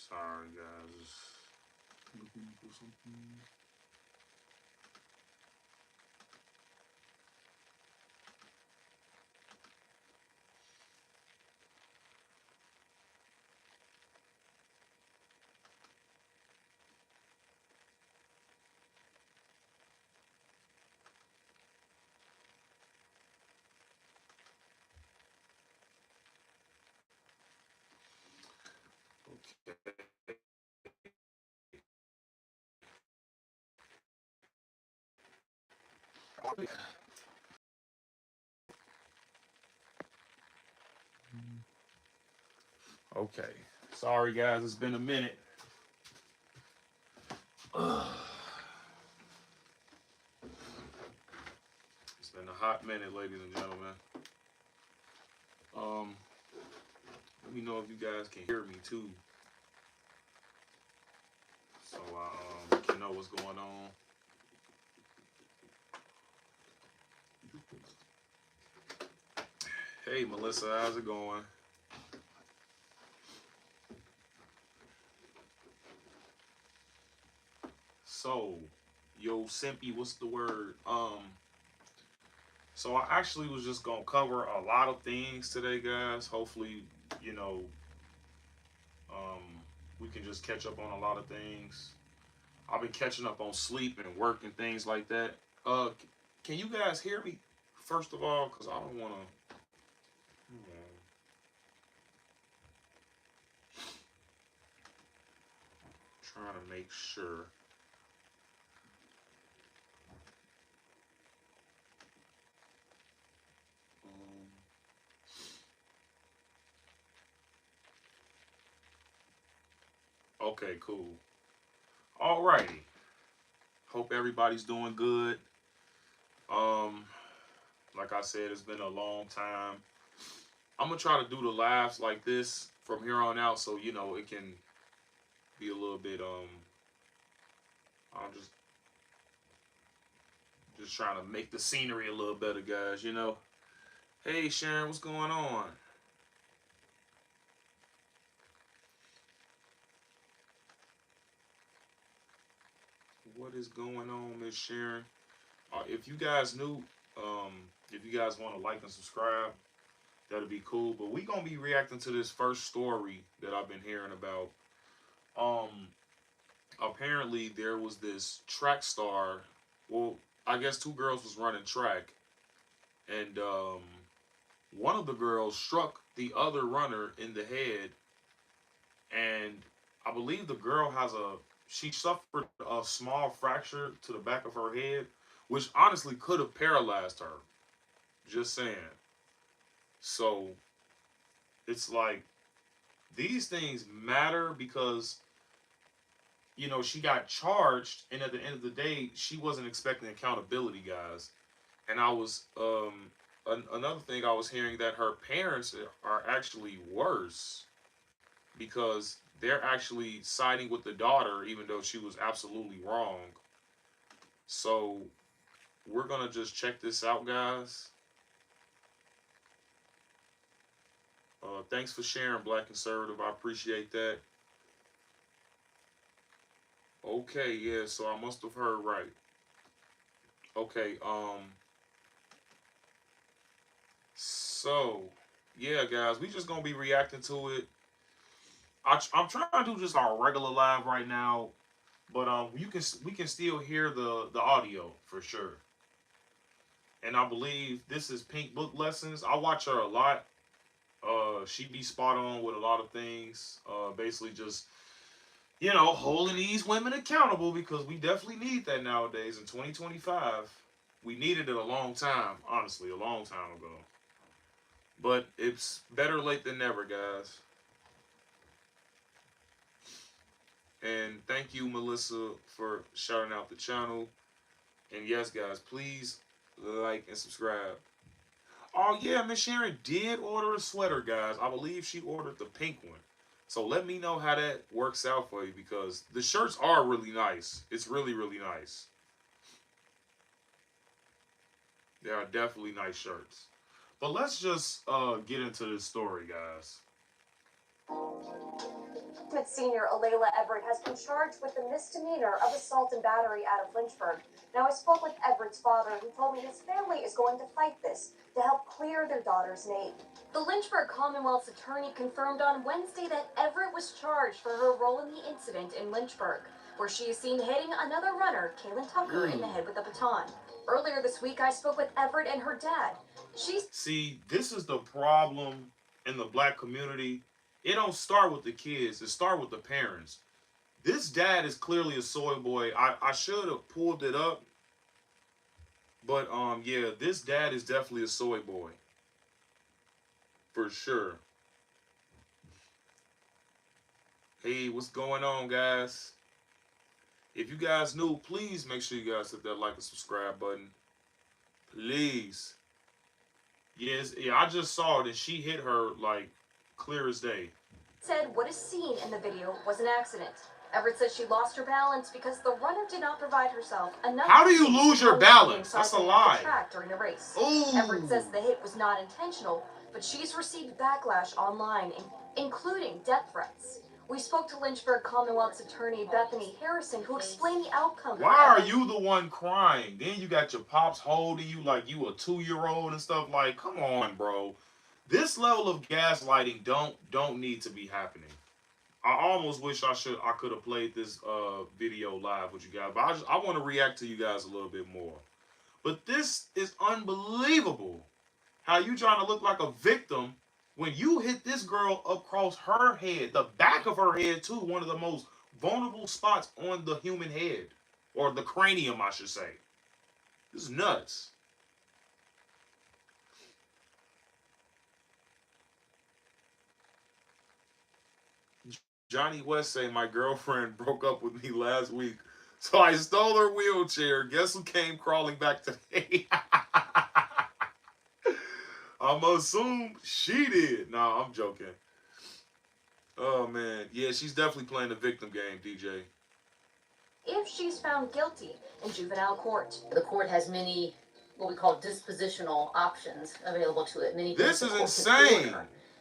Sorry, guys. Just looking for something. Okay. Okay. Sorry, guys. It's been a minute. It's been a hot minute, ladies and gentlemen. Um, Let me know if you guys can hear me too, so I can know what's going on. Hey, Melissa, how's it going? So, yo, Simpy, what's the word? So I actually was just gonna cover a lot of things today, guys. Hopefully, you know, um, we can just catch up on a lot of things. I've been catching up on sleep and work and things like that. Can you guys hear me? First of all, because I don't want to. Trying to make sure. Um, okay, cool. Alrighty. Hope everybody's doing good. Um, like I said, it's been a long time. I'm gonna try to do the laughs like this from here on out, so you know it can be a little bit. I'm just trying to make the scenery a little better, guys. You know. Hey, Sharon, what's going on? What is going on, Miss Sharon? If you guys knew, um, if you guys want to like and subscribe, that'd be cool. But we gonna be reacting to this first story that I've been hearing about. Um, Apparently there was this track star. Well, I guess two girls was running track, and one of the girls struck the other runner in the head, and I believe the girl has a she suffered a small fracture to the back of her head, which honestly could have paralyzed her. Just saying. So it's like these things matter because she got charged, and at the end of the day, she wasn't expecting accountability, guys. And I was another thing I was hearing that her parents are actually worse because they're actually siding with the daughter, even though she was absolutely wrong. So we're gonna just check this out, guys. Thanks for sharing, Black Conservative. I appreciate that. Okay, yeah. So I must have heard right. Okay. So yeah, guys, we just gonna be reacting to it. I'm trying to do just our regular live right now, but we can still hear the audio for sure. And I believe this is Pink Book Lessons. I watch her a lot. She be spot on with a lot of things. Basically just holding these women accountable because we definitely need that nowadays in 2025. We needed it a long time, honestly, a long time ago. But it's better late than never, guys. And thank you, Melissa, for shouting out the channel. And yes, guys, please like and subscribe. Oh yeah, Miss Sharon did order a sweater, guys. I believe she ordered the pink one. So let me know how that works out for you because the shirts are really nice. It's really, really nice. They are definitely nice shirts. But let's just get into this story, guys. Senior Alayla Everett has been charged with the misdemeanor of assault and battery out of Lynchburg. Now, I spoke with Everett's father, who told me his family is going to fight this to help clear their daughter's name. The Lynchburg Commonwealth's attorney confirmed on Wednesday that Everett was charged for her role in the incident in Lynchburg, where she is seen hitting another runner, Kaylin Tucker, in the head with a baton. Earlier this week, I spoke with Everett and her dad. See, this is the problem in the black community. It don't start with the kids. It start with the parents. This dad is clearly a soy boy. I should have pulled it up. But, yeah, this dad is definitely a soy boy. For sure. Hey, what's going on, guys? If you guys new, please make sure you guys hit that like and subscribe button. Please. Yes, yeah, I just saw it and she hit her like clear as day. Said what is seen in the video was an accident. Everett says she lost her balance because the runner did not provide herself enough. How do you lose your balance? That's a lie. Track during the race. Ooh. Everett says the hit was not intentional, but she's received backlash online, including death threats. We spoke to Lynchburg Commonwealth's attorney Bethany Harrison, who explained the outcome. Why are you the one crying? Then you got your pops holding you like you a 2-year-old and stuff. Like, come on, bro. This level of gaslighting don't need to be happening. I almost wish I could have played this video live with you guys, but I want to react to you guys a little bit more. But this is unbelievable. How you trying to look like a victim when you hit this girl across her head, the back of her head too, one of the most vulnerable spots on the human head, or the cranium, I should say. This is nuts. Johnny West say, my girlfriend broke up with me last week, so I stole her wheelchair. Guess who came crawling back today? I'm assume she did. Nah, I'm joking. Oh, man. Yeah, she's definitely playing the victim game, DJ. If she's found guilty in juvenile court. The court has many, what we call dispositional options available to it. This is insane.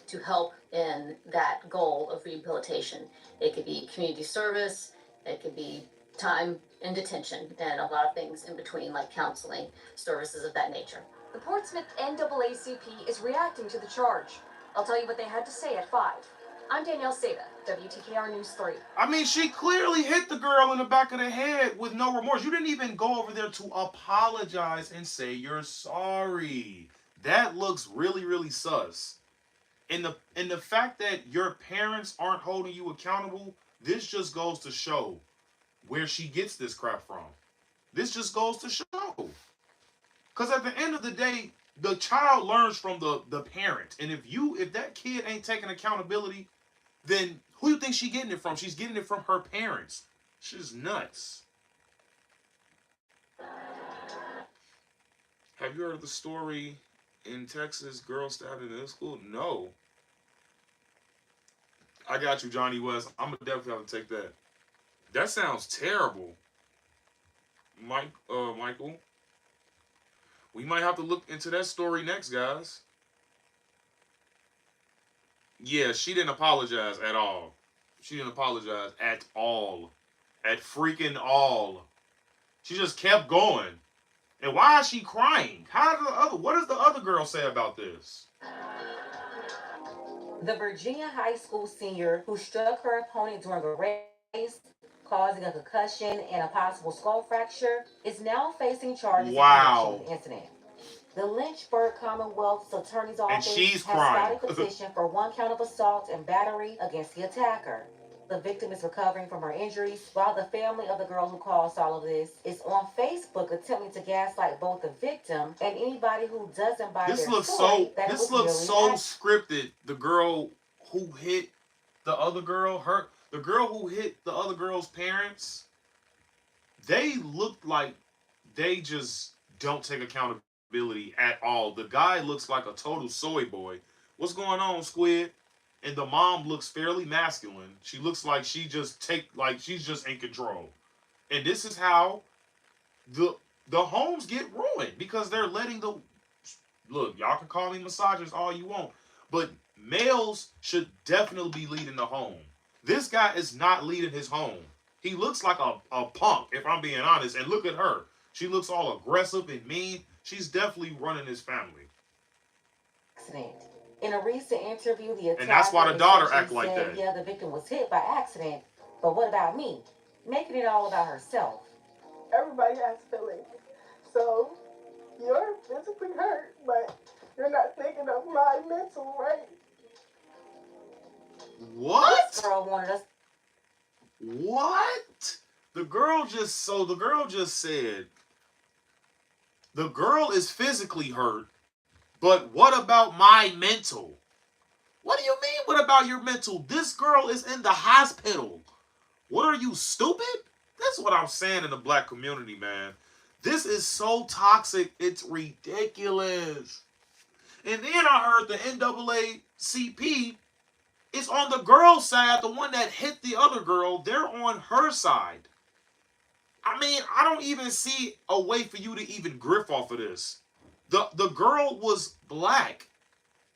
To help in that goal of rehabilitation. It could be community service, it could be time in detention, and a lot of things in between, like counseling, services of that nature. The Portsmouth NAACP is reacting to the charge. I'll tell you what they had to say at 5. I'm Danielle Seda, WTKR News 3. I mean, she clearly hit the girl in the back of the head with no remorse. You didn't even go over there to apologize and say you're sorry. That looks really, really sus. And the fact that your parents aren't holding you accountable, this just goes to show where she gets this crap from. This just goes to show. Because at the end of the day, the child learns from the parent. And if that kid ain't taking accountability, then who do you think she's getting it from? She's getting it from her parents. She's nuts. Have you heard of the story in Texas, girl stabbed in middle school? No. I got you, Johnny West. I'm gonna definitely have to take that. That sounds terrible. Michael. We might have to look into that story next, guys. Yeah, she didn't apologize at all. She didn't apologize at all. At freaking all. She just kept going. And why is she crying? What does the other girl say about this? The Virginia high school senior who struck her opponent during a race, causing a concussion and a possible skull fracture, is now facing charges in connection with the incident. The Lynchburg Commonwealth's Attorney's Office has filed a petition for 1 count of assault and battery against the attacker. The victim is recovering from her injuries, while the family of the girl who caused all of this is on Facebook attempting to gaslight both the victim and anybody who doesn't buy their story. This looks so scripted. The girl who hit the other girl, the girl who hit the other girl's parents, they look like they just don't take accountability at all. The guy looks like a total soy boy. What's going on, Squid? And the mom looks fairly masculine. She looks like she's just in control. And this is how the homes get ruined, because they're letting look, y'all can call me misogynist all you want, but males should definitely be leading the home. This guy is not leading his home. He looks like a punk, if I'm being honest. And look at her. She looks all aggressive and mean. She's definitely running his family. Accident. In a recent interview, the attacker And that's why the daughter act like said, that. yeah, the victim was hit by accident, but what about me? Making it all about herself. Everybody has feelings. So you're physically hurt, but you're not thinking of my mental, right? What? This girl wanted us. What? The girl just said the girl is physically hurt, but what about my mental? What do you mean, what about your mental? This girl is in the hospital. What are you, stupid? That's what I'm saying in the black community, man. This is so toxic, it's ridiculous. And then I heard the NAACP is on the girl's side, the one that hit the other girl, they're on her side. I mean, I don't even see a way for you to even griff off of this. The girl was black.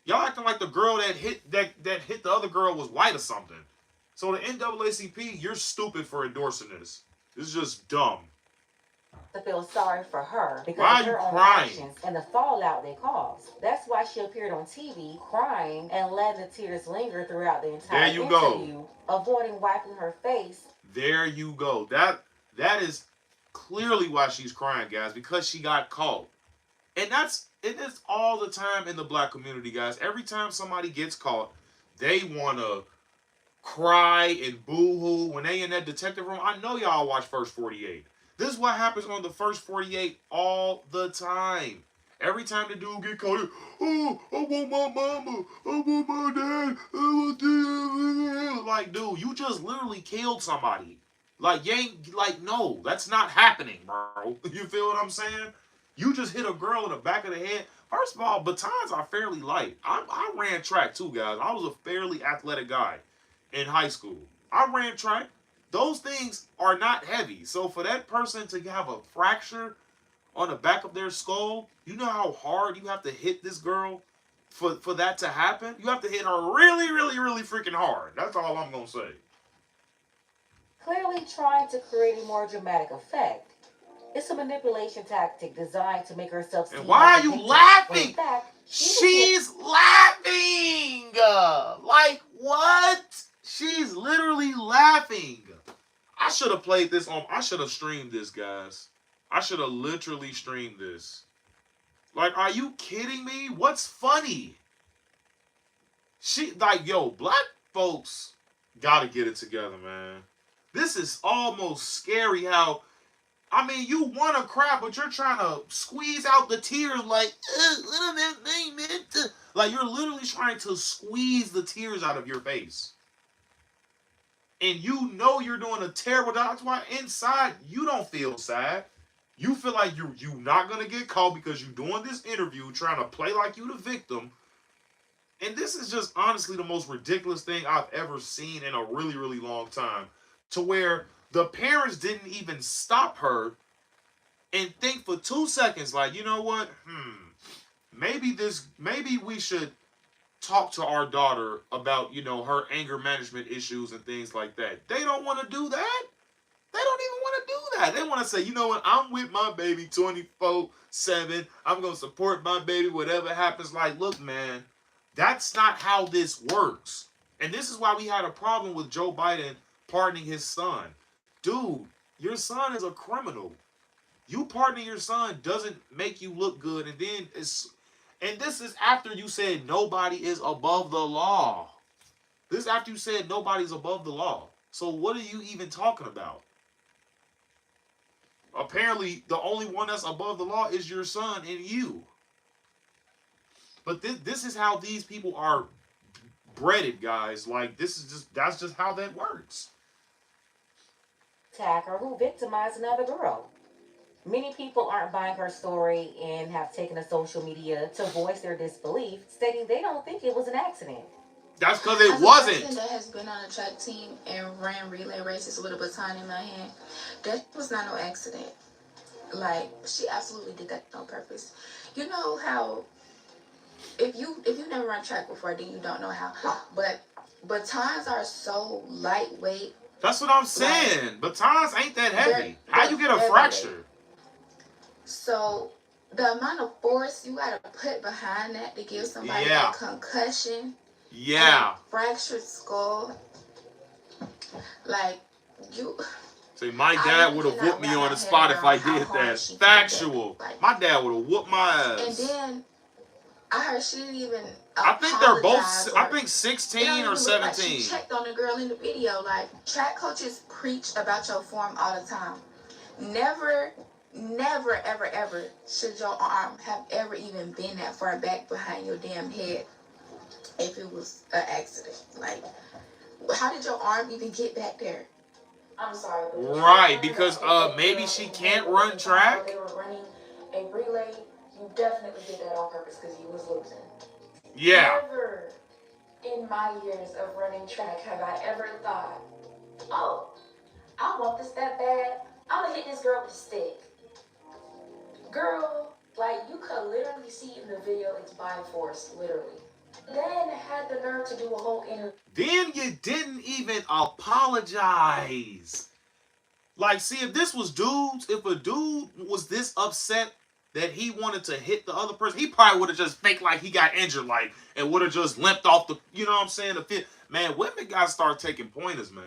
Y'all acting like the girl that hit the other girl was white or something. So the NAACP, you're stupid for endorsing this. This is just dumb. To feel sorry for her because Why of her are you own crying? actions and the fallout they caused. That's why she appeared on TV crying and letting the tears linger throughout the entire There you go. interview, avoiding wiping her face. There you go. That is clearly why she's crying, guys, because she got caught. And it is all the time in the black community, guys. Every time somebody gets caught, they want to cry and boo-hoo when they in that detective room. I know y'all watch First 48. This is what happens on the First 48 all the time. Every time the dude get caught, oh, I want my mama, I want my dad, I want this. Like, dude, you just literally killed somebody. Like, you ain't, like, no, that's not happening, bro. You feel what I'm saying? You just hit a girl in the back of the head. First of all, batons are fairly light. I ran track too, guys. I was a fairly athletic guy in high school. I ran track. Those things are not heavy. So for that person to have a fracture on the back of their skull, you know how hard you have to hit this girl for that to happen? You have to hit her really, really, really freaking hard. That's all I'm going to say. Clearly trying to create a more dramatic effect. It's a manipulation tactic designed to make herself seem. And why are you laughing? In fact, she's laughing. Like what? She's literally laughing. I should have played this on. I should have streamed this, guys. I should have literally streamed this. Like, are you kidding me? What's funny? Yo, black folks gotta get it together, man. This is almost scary how, I mean, you want to cry, but you're trying to squeeze out the tears like, like you're literally trying to squeeze the tears out of your face. And you know you're doing a terrible job. That's why inside you don't feel sad. You feel like you're not going to get caught because you're doing this interview trying to play like you the victim. And this is just honestly the most ridiculous thing I've ever seen in a really, really long time. To where the parents didn't even stop her and think for 2 seconds like, you know what? Maybe we should talk to our daughter about, you know, her anger management issues and things like that. They don't want to do that. They don't even want to do that. They want to say, you know what? I'm with my baby 24/7. I'm going to support my baby, whatever happens. Like, look, man, that's not how this works. And this is why we had a problem with Joe Biden pardoning his son. Dude, your son is a criminal. You pardoning your son doesn't make you look good. And this is after you said nobody is above the law. This is after you said nobody's above the law. So what are you even talking about? Apparently, the only one that's above the law is your son and you. But this is how these people are breaded, guys. Like, that's just how that works. Attacker who victimized another girl. Many people aren't buying her story and have taken to social media to voice their disbelief, stating they don't think it was an accident. That's because it As wasn't. a person that has been on a track team and ran relay races with a baton in my hand, that was not no accident. Like, she absolutely did that on purpose. You know how if you never run track before, then you don't know how. But batons are so lightweight. That's what I'm saying. Batons ain't that heavy. How you get a fracture? So the amount of force you gotta put behind that to give somebody a concussion, fractured skull, like you. See, my dad would have whooped me on the spot if I did that. Factual. Like, my dad would have whooped my ass. And then I heard she didn't even. I think they're both. I think 16 or 17. Like she checked on the girl in the video. Like, track coaches preach about your form all the time. Never, ever, ever should your arm have ever even been that far back behind your damn head if it was an accident. Like, how did your arm even get back there? I'm sorry. Right, because maybe she can't run track. They were running a relay. You definitely did that on purpose because you was losing. Yeah. Never in my years of running track have I ever thought, oh, I want this that bad. I'm gonna hit this girl with a stick. Girl, like, you could literally see in the video it's by force, literally. Then had the nerve to do a whole interview. Then you didn't even apologize. Like, see, if this was dudes, if a dude was this upset that he wanted to hit the other person, he probably would have just faked like he got injured, like, and would have just limped off the, you know what I'm saying? The fit. Man, women gotta start taking pointers, man.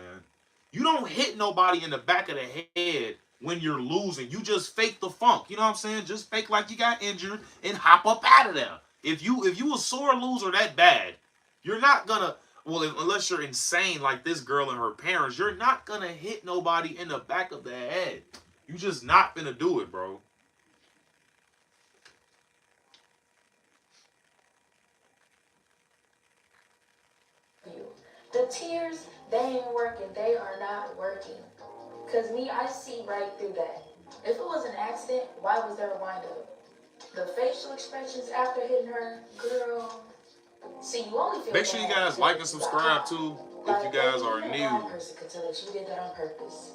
You don't hit nobody in the back of the head when you're losing. You just fake the funk. You know what I'm saying? Just fake like you got injured and hop up out of there. If you a sore loser that bad, you're not gonna, well, unless you're insane like this girl and her parents, you're not gonna hit nobody in the back of the head. You just not gonna do it, bro. The tears, they ain't working. They are not working. Because me, I see right through that. If it was an accident, why was there a wind-up? The facial expressions after hitting her, girl. See, you only feel Make sure you guys like and subscribe too if you guys are new. One person could tell that you did that on purpose.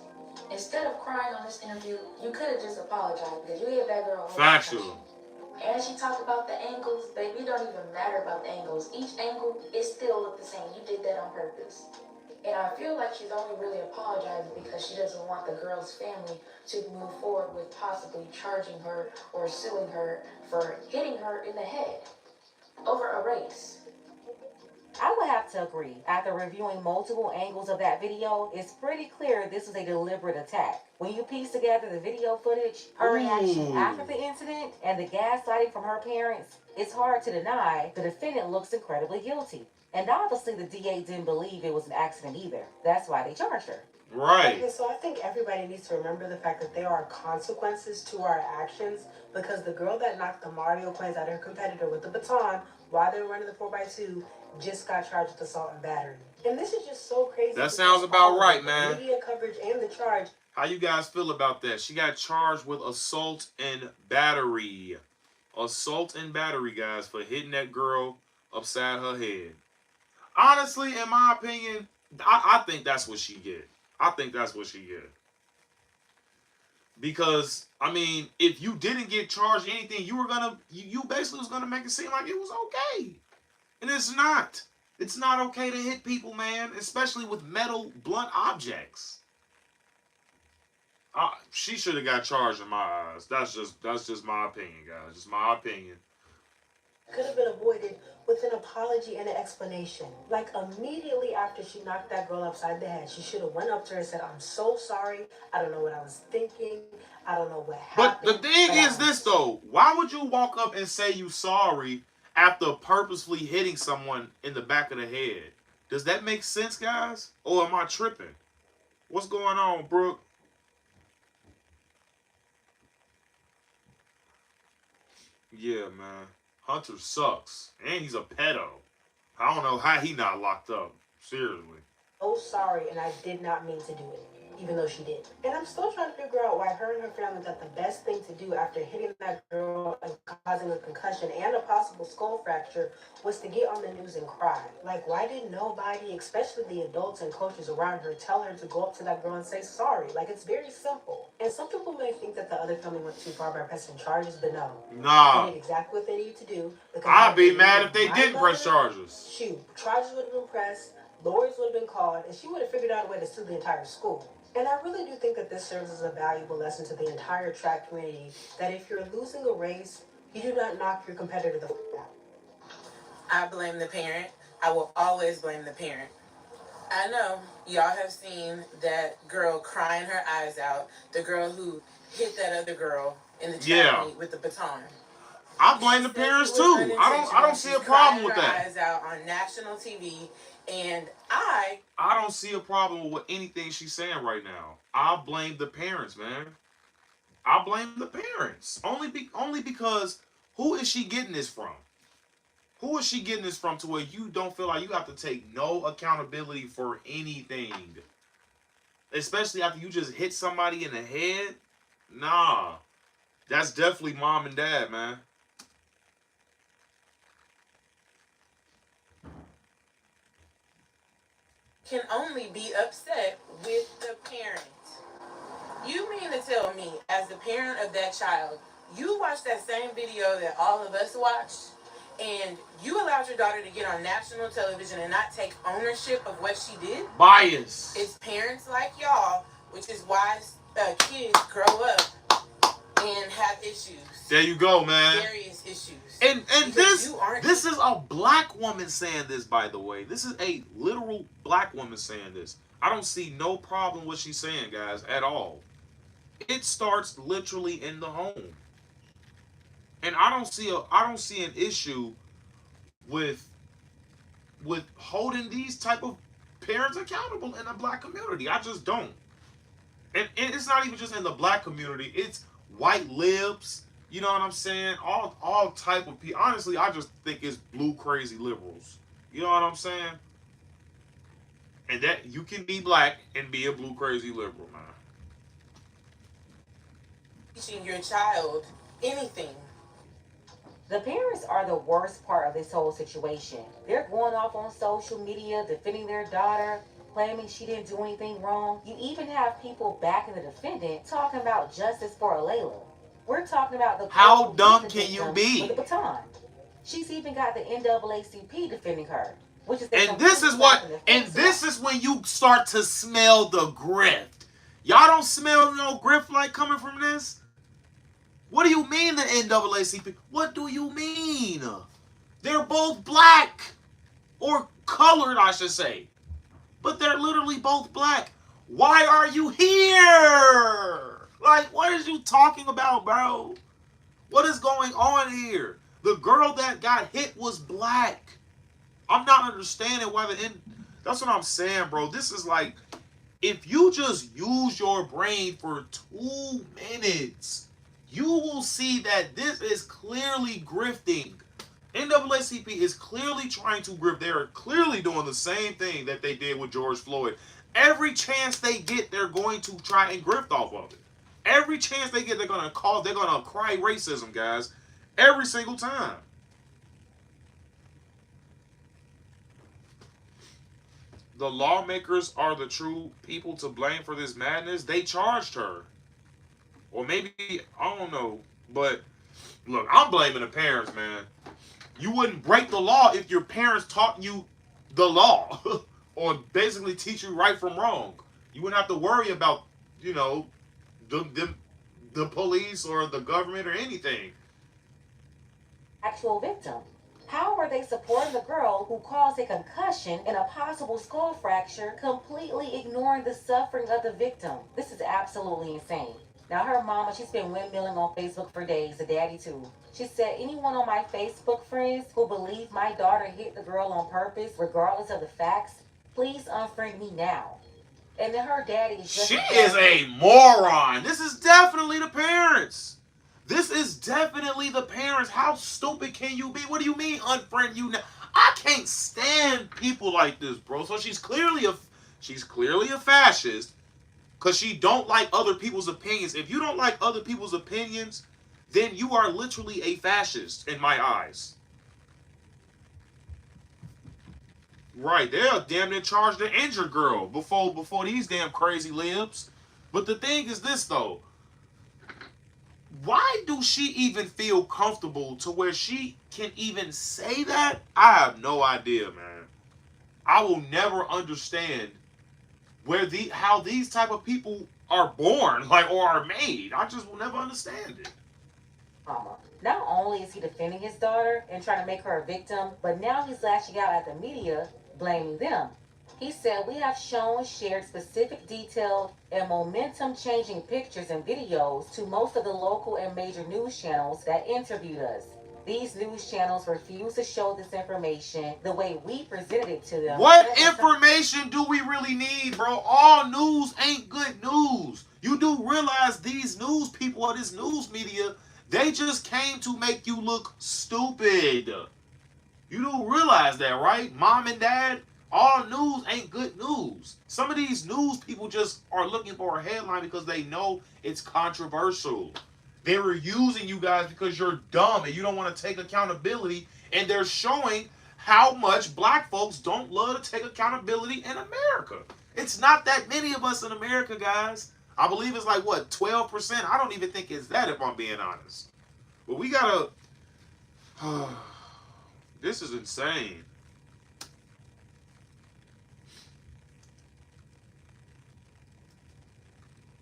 Instead of crying on this interview, you could have just apologized because you hit that girl. Factual. And she talked about the angles. Baby, it don't even matter about the angles. Each angle, it still looked the same. You did that on purpose. And I feel like she's only really apologizing because she doesn't want the girl's family to move forward with possibly charging her or suing her for hitting her in the head over a race. I would have to agree. After reviewing multiple angles of that video, it's pretty clear this was a deliberate attack. When you piece together the video footage, her reaction after the incident, and the gaslighting from her parents, it's hard to deny the defendant looks incredibly guilty. And obviously the DA didn't believe it was an accident either. That's why they charged her. Right. Okay, so I think everybody needs to remember the fact that there are consequences to our actions, because the girl that knocked the Mario coins out of her competitor with the baton while they were running the 4x2 just got charged with assault and battery. And this is just so crazy. That sounds about right, man. Media coverage and the charge. How you guys feel about that? She got charged with assault and battery. Assault and battery, guys, for hitting that girl upside her head. Honestly, in my opinion, I think that's what she get. I think that's what she get. Because, I mean, if you didn't get charged anything, you basically was gonna make it seem like it was okay. And it's not. It's not okay to hit people, man, especially with metal blunt objects. She should have got charged in my eyes. That's just my opinion, guys. Just my opinion. Could have been avoided with an apology and an explanation. Like, immediately after she knocked that girl upside the head, she should have went up to her and said, "I'm so sorry. I don't know what I was thinking. I don't know what happened." But the thing is this, though. Why would you walk up and say you sorry after purposefully hitting someone in the back of the head? Does that make sense, guys? Or am I tripping? What's going on, Brooke? Yeah, man. Hunter sucks. And he's a pedo. I don't know how he not locked up. Seriously. "Oh, sorry, and I did not mean to do it," even though she did. And I'm still trying to figure out why her and her family thought the best thing to do after hitting that girl and causing a concussion and a possible skull fracture was to get on the news and cry. Like, why did nobody, especially the adults and coaches around her, tell her to go up to that girl and say sorry? Like, it's very simple. And some people may think that the other family went too far by pressing charges, but no. Nah. They did exactly what they needed to do. I'd be mad if they didn't press charges. Shoot, charges would have been pressed. lawyers would have been called, and she would have figured out a way to sue the entire school. And I really do think that this serves as a valuable lesson to the entire track community that if you're losing a race, you do not knock your competitor the f out. I blame the parent. I will always blame the parent. I know y'all have seen that girl crying her eyes out, the girl who hit that other girl in the track meet with the baton. I blame the parents too. I don't see a problem with that. Eyes out on national TV, and I don't see a problem with anything she's saying right now. I blame the parents, man. I blame the parents only because who is she getting this from? Who is she getting this from to where you don't feel like you have to take no accountability for anything? Especially after you just hit somebody in the head? Nah. That's definitely mom and dad, man. Can only be upset with the parent. You mean to tell me, as the parent of that child, you watched that same video that all of us watched, and you allowed your daughter to get on national television and not take ownership of what she did? Bias. It's parents like y'all, which is why kids grow up and have issues. There you go, man. Various issues. And this is a black woman saying this, by the way. This is a literal black woman saying this. I don't see no problem with what she's saying, guys, at all. It starts literally in the home. And I don't see an issue with holding these type of parents accountable in the black community. I just don't. And it's not even just in the black community. It's white libs. You know what I'm saying? All type of people. Honestly, I just think it's blue crazy liberals. You know what I'm saying? And that you can be black and be a blue crazy liberal, man. Teaching your child anything. The parents are the worst part of this whole situation. They're going off on social media, defending their daughter, claiming she didn't do anything wrong. You even have people backing the defendant talking about justice for Alayla. We're talking about the how dumb can you be? With a baton. She's even got the NAACP defending her, which is this is when you start to smell the grift. Y'all don't smell no grift like coming from this? What do you mean the NAACP? What do you mean? They're both black. Or colored, I should say. But they're literally both black. Why are you here? Like, what is you talking about, bro? What is going on here? The girl that got hit was black. I'm not understanding why that's what I'm saying, bro. This is like, if you just use your brain for 2 minutes, you will see that this is clearly grifting. NAACP is clearly trying to grift. They are clearly doing the same thing that they did with George Floyd. Every chance they get, they're going to try and grift off of it. Every chance they get, they're gonna cry racism, guys. Every single time. The lawmakers are the true people to blame for this madness. They charged her. Or maybe, I don't know. But, look, I'm blaming the parents, man. You wouldn't break the law if your parents taught you the law. Or basically teach you right from wrong. You wouldn't have to worry about, the police or the government or anything. Actual victim. How are they supporting the girl who caused a concussion and a possible skull fracture, completely ignoring the suffering of the victim? This is absolutely insane. Now, her mama, she's been windmilling on Facebook for days, the daddy too. She said, anyone on my Facebook friends who believe my daughter hit the girl on purpose, regardless of the facts, please unfriend me now. And then her daddy is just... She is a moron. This is definitely the parents. This is definitely the parents. How stupid can you be? What do you mean unfriend you now? I can't stand people like this, bro. So she's clearly a fascist because she don't like other people's opinions. If you don't like other people's opinions, then you are literally a fascist in my eyes. Right, they'll damn near charge the injured girl before these damn crazy libs. But the thing is this, though. Why do she even feel comfortable to where she can even say that? I have no idea, man. I will never understand how these type of people are born, like, or are made. I just will never understand it. Not only is he defending his daughter and trying to make her a victim, but now he's lashing out at the media, blaming them. He said, "We have shared specific, detailed, and momentum-changing pictures and videos to most of the local and major news channels that interviewed us. These news channels refuse to show this information the way we presented it to them." What information do we really need, bro? All news ain't good news. You do realize these news people or this news media, they just came to make you look stupid. You do realize that, right? Mom and dad, all news ain't good news. Some of these news people just are looking for a headline because they know it's controversial. They were using you guys because you're dumb and you don't want to take accountability, and they're showing how much black folks don't love to take accountability in America. It's not that many of us in America, guys. I believe it's like, what, 12%? I don't even think it's that, if I'm being honest. But we gotta... This is insane.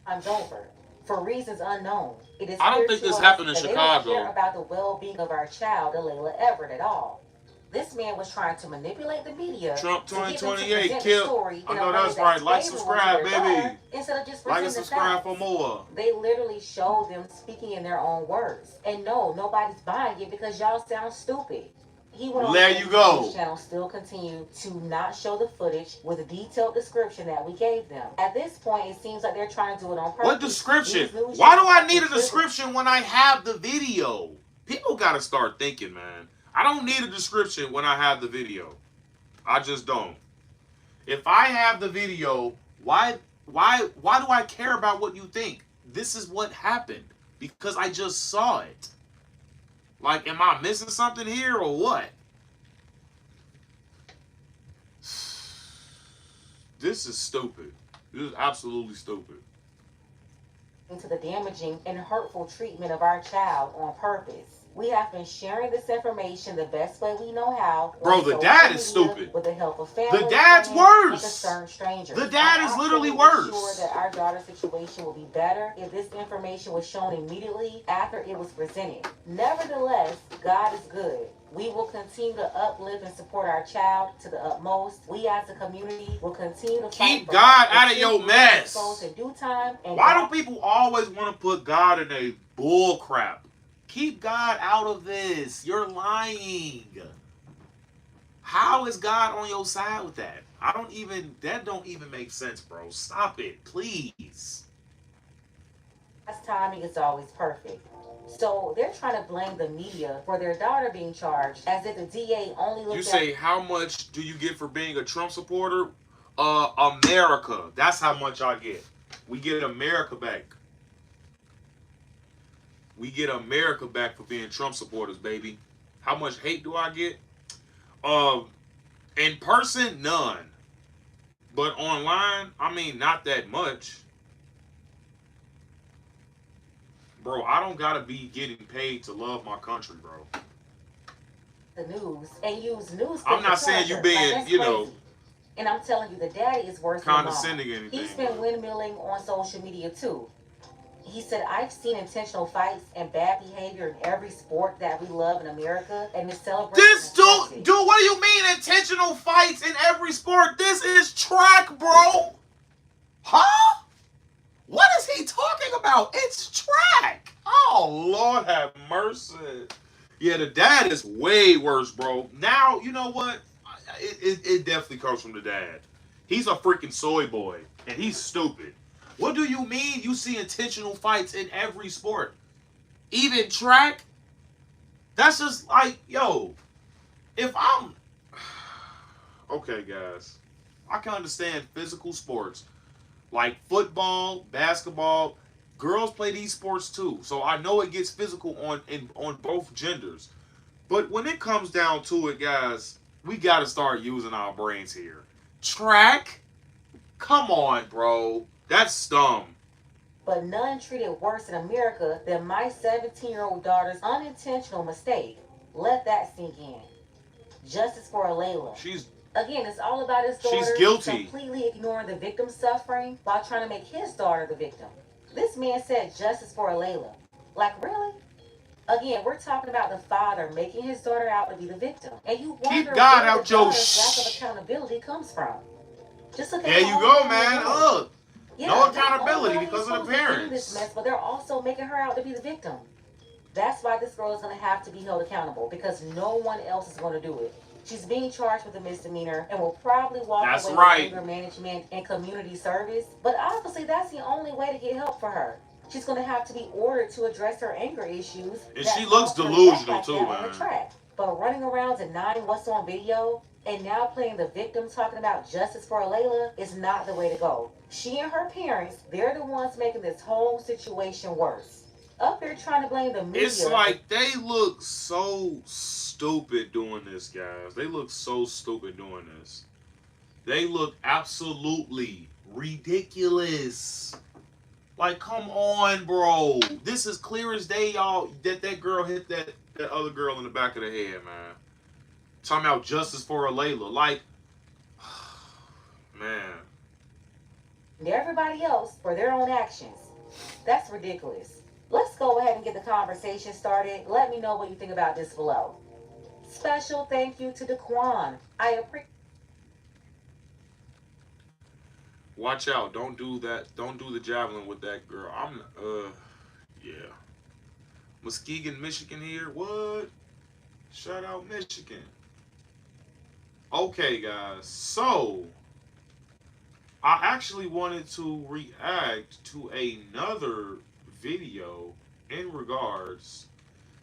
Time's over. For reasons unknown. It is I don't think this happened in Chicago. They don't care about the well-being of our child, Layla Everett, at all. This man was trying to manipulate the media. Trump 2028 killed. I know that's right. Like, subscribe, baby. Instead of just like and subscribe for more. They literally showed them speaking in their own words. And no, nobody's buying it because y'all sound stupid. He went on there you go. The channel still continue to not show the footage with a detailed description that we gave them. At this point, it seems like they're trying to do it on purpose. What description? Why do I need a description when I have the video? People gotta start thinking, man. I don't need a description when I have the video. I just don't. If I have the video, why do I care about what you think? This is what happened because I just saw it. Like, am I missing something here or what? This is stupid. This is absolutely stupid. Into the damaging and hurtful treatment of our child on purpose. We have been sharing this information the best way we know how. Bro, the dad is stupid. With the help of family. The dad's worse. Concerned strangers. The dad is literally worse. I'm sure that our daughter's situation will be better if this information was shown immediately after it was presented. Nevertheless, God is good. We will continue to uplift and support our child to the utmost. We as a community will continue to keep God out of your mess. In due time. Why do people always want to put God in a bull crap? Keep God out of this. You're lying. How is God on your side with that? That don't even make sense, bro. Stop it, please. God's timing is always perfect. So they're trying to blame the media for their daughter being charged as if the DA only looked at... You say, how much do you get for being a Trump supporter? America. That's how much I get. We get America back. We get America back for being Trump supporters, baby. How much hate do I get? In person, none. But online, I mean, not that much. Bro, I don't gotta be getting paid to love my country, bro. The news and use news. I'm not saying you being, you know. And I'm telling you, the daddy is worse condescending than anything. He's been windmilling on social media too. He said, "I've seen intentional fights and bad behavior in every sport that we love in America, and it's celebrated." This dude, what do you mean intentional fights in every sport? This is track, bro. Huh? What is he talking about? It's track. Oh, Lord have mercy. Yeah, the dad is way worse, bro. Now, you know what? It definitely comes from the dad. He's a freaking soy boy, and he's stupid. What do you mean you see intentional fights in every sport? Even track? That's just like, yo, if I'm... Okay, guys. I can understand physical sports. Like football, basketball. Girls play these sports too. So I know it gets physical on both genders. But when it comes down to it, guys, we got to start using our brains here. Track? Come on, bro. That's dumb. But none treated worse in America than my 17-year-old daughter's unintentional mistake. Let that sink in. Justice for Layla. Again, it's all about his daughter. She's guilty. Completely ignoring the victim's suffering while trying to make his daughter the victim. This man said justice for Layla. Like, really? Again, we're talking about the father making his daughter out to be the victim. And you wonder Keep God where out the your daughter's lack of accountability comes from. Just look at there you go, man. Look. Yeah, no accountability not only because of the in parents. This mess, but they're also making her out to be the victim. That's why this girl is going to have to be held accountable because no one else is going to do it. She's being charged with a misdemeanor and will probably walk away with anger management and community service. But obviously, that's the only way to get help for her. She's going to have to be ordered to address her anger issues. And she looks delusional too, man. On the track. But running around denying what's on video and now playing the victim talking about justice for Layla is not the way to go. She and her parents, they're the ones making this whole situation worse. Up here trying to blame the media. It's like they look so stupid doing this, guys. They look so stupid doing this. They look absolutely ridiculous. Like, come on, bro. This is clear as day, y'all, that girl hit that other girl in the back of the head, man. Talking about justice for Layla. Like, man. Everybody else for their own actions. That's ridiculous. Let's go ahead and get the conversation started. Let me know what you think about this below. Special thank you to Daquan. I appreciate. Watch out. Don't do that. Don't do the javelin with that girl. Yeah. Muskegon, Michigan here. What? Shout out Michigan. Okay, guys. So, I actually wanted to react to another video in regards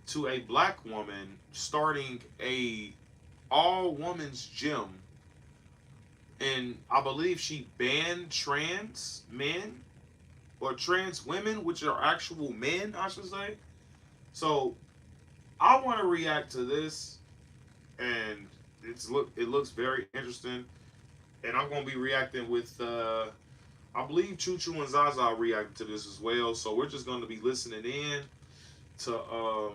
to a black woman starting a all-women's gym, and I believe she banned trans men or trans women, which are actual men, I should say. So I want to react to this, and it looks very interesting, and I'm going to be reacting with I believe Choo Choo and Zaza reacted to this as well, so we're just going to be listening in to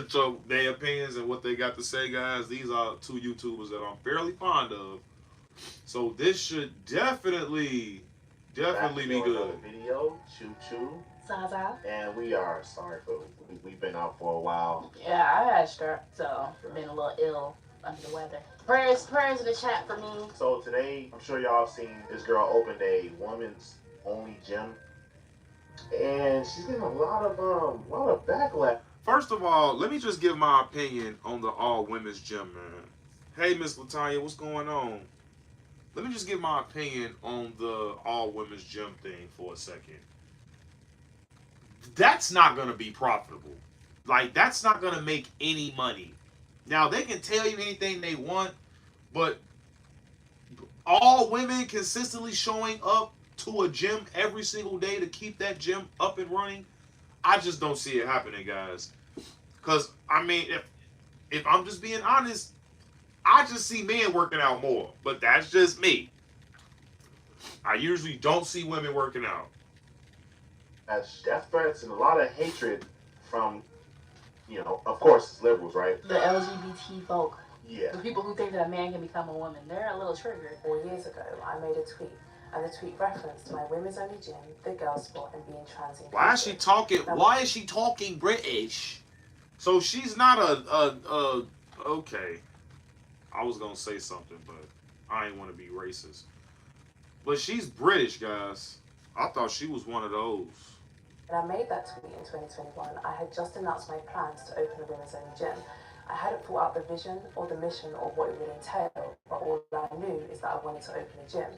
to their opinions and what they got to say, guys. These are two YouTubers that I'm fairly fond of, so this should definitely be good. Video, Choo Choo, Zaza. and we are sorry for we've been out for a while. Yeah, I had strep, so I've been a little ill, under the weather. Prayers in the chat for me. So today, I'm sure y'all seen this girl opened a women's only gym, and she's getting a lot of backlash. First of all, let me just give my opinion on the all women's gym, man. Hey, Miss Latanya, what's going on? Let me just give my opinion on the all women's gym thing for a second. That's not gonna be profitable. Like, that's not gonna make any money. Now, they can tell you anything they want, but all women consistently showing up to a gym every single day to keep that gym up and running, I just don't see it happening, guys. Because, I mean, if I'm just being honest, I just see men working out more. But that's just me. I usually don't see women working out. As death threats and a lot of hatred from, of course, liberals, right? The LGBT folk. Yeah. The people who think that a man can become a woman, they're a little triggered. 4 years ago, I made a tweet, and the tweet referenced my women's only gym, the girls' sport, and being trans inclusive. Why is she talking British? So she's not okay. I was gonna say something, but I ain't want to be racist. But she's British, guys. I thought she was one of those. When I made that tweet in 2021, I had just announced my plans to open a women's only gym. I hadn't thought out the vision or the mission or what it would entail, but all I knew is that I wanted to open a gym.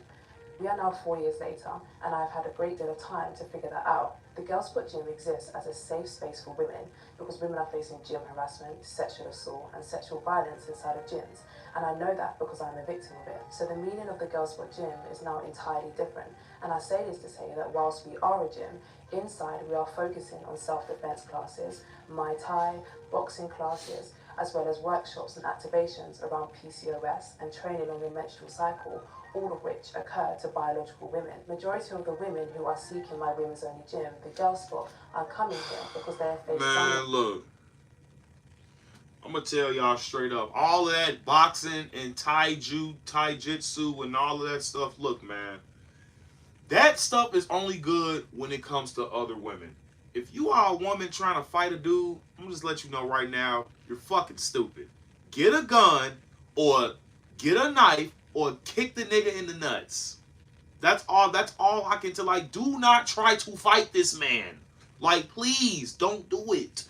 We are now 4 years later, and I've had a great deal of time to figure that out. The Girls Sport Gym exists as a safe space for women because women are facing gym harassment, sexual assault, and sexual violence inside of gyms. And I know that because I'm a victim of it. So the meaning of the Girls Sport Gym is now entirely different. And I say this to say that whilst we are a gym, inside we are focusing on self-defense classes, Muay Thai, boxing classes, as well as workshops and activations around PCOS and training on the menstrual cycle, all of which occur to biological women. Majority of the women who are seeking my women's only gym, the Girls Sport, are coming here because they are facing... Man, look. I'm gonna tell y'all straight up, all of that boxing and taijutsu and all of that stuff. Look, man, that stuff is only good when it comes to other women. If you are a woman trying to fight a dude, I'm gonna just let you know right now, you're fucking stupid. Get a gun or get a knife or kick the nigga in the nuts. That's all. That's all I can tell. Like, do not try to fight this man. Like, please don't do it.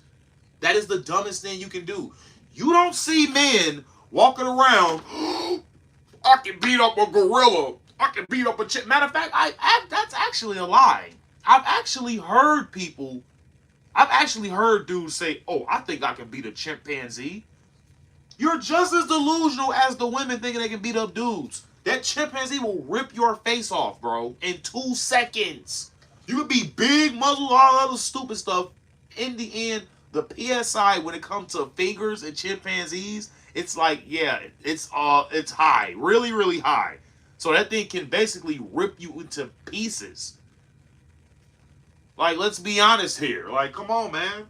That is the dumbest thing you can do. You don't see men walking around. I can beat up a gorilla. I can beat up a chick. Matter of fact, that's actually a lie. I've actually heard people. I've actually heard dudes say, "Oh, I think I can beat a chimpanzee." You're just as delusional as the women thinking they can beat up dudes. That chimpanzee will rip your face off, bro, in 2 seconds. You could be big, muzzle, all other stupid stuff. In the end, the PSI when it comes to fingers and chimpanzees, it's like, yeah, it's high, really, really high. So that thing can basically rip you into pieces. Like, let's be honest here. Like, come on, man.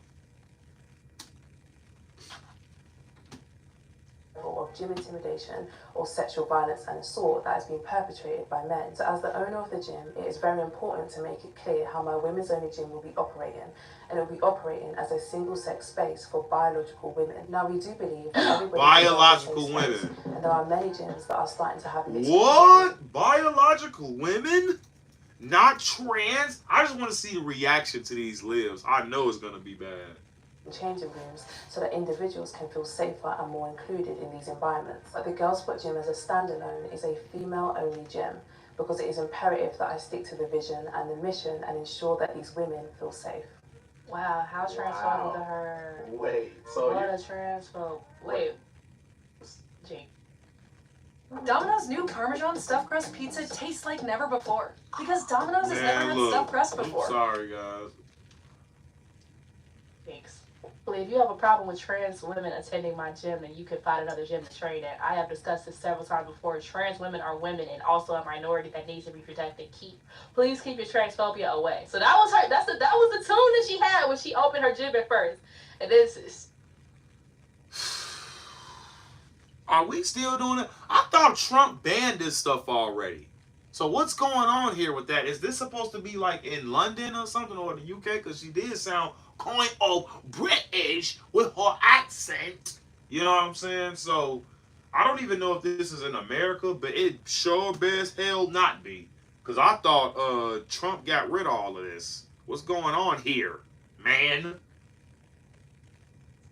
Of gym intimidation or sexual violence and assault that is being perpetrated by men. So as the owner of the gym, it is very important to make it clear how my women's only gym will be operating, and it will be operating as a single-sex space for biological women. Now, we do believe that everybody biological women, and there are many gyms that are starting to have what? Biological women? Not trans? I just want to see the reaction to these lives. I know it's gonna be bad. Changing rooms so that individuals can feel safer and more included in these environments. Like the Girls Spot Gym as a standalone is a female-only gym because it is imperative that I stick to the vision and the mission and ensure that these women feel safe. Wow, how transphobic to her. Wait, so what a transphobe. Wait. Jake. Domino's new Parmesan stuffed crust pizza tastes like never before. Because Domino's has never had stuffed crust before. I'm sorry, guys. Thanks. If you have a problem with trans women attending my gym, then you could find another gym to train at. I have discussed this several times before. Trans women are women and also a minority that needs to be protected. Please keep your transphobia away. So that was her. That was the tune that she had when she opened her gym at first. And this is. Are we still doing it? I thought Trump banned this stuff already. So what's going on here with that? Is this supposed to be like in London or something, or the UK? Because she did sound kind of British with her accent. You know what I'm saying? So I don't even know if this is in America, but it sure best hell not be. Because I thought Trump got rid of all of this. What's going on here, man?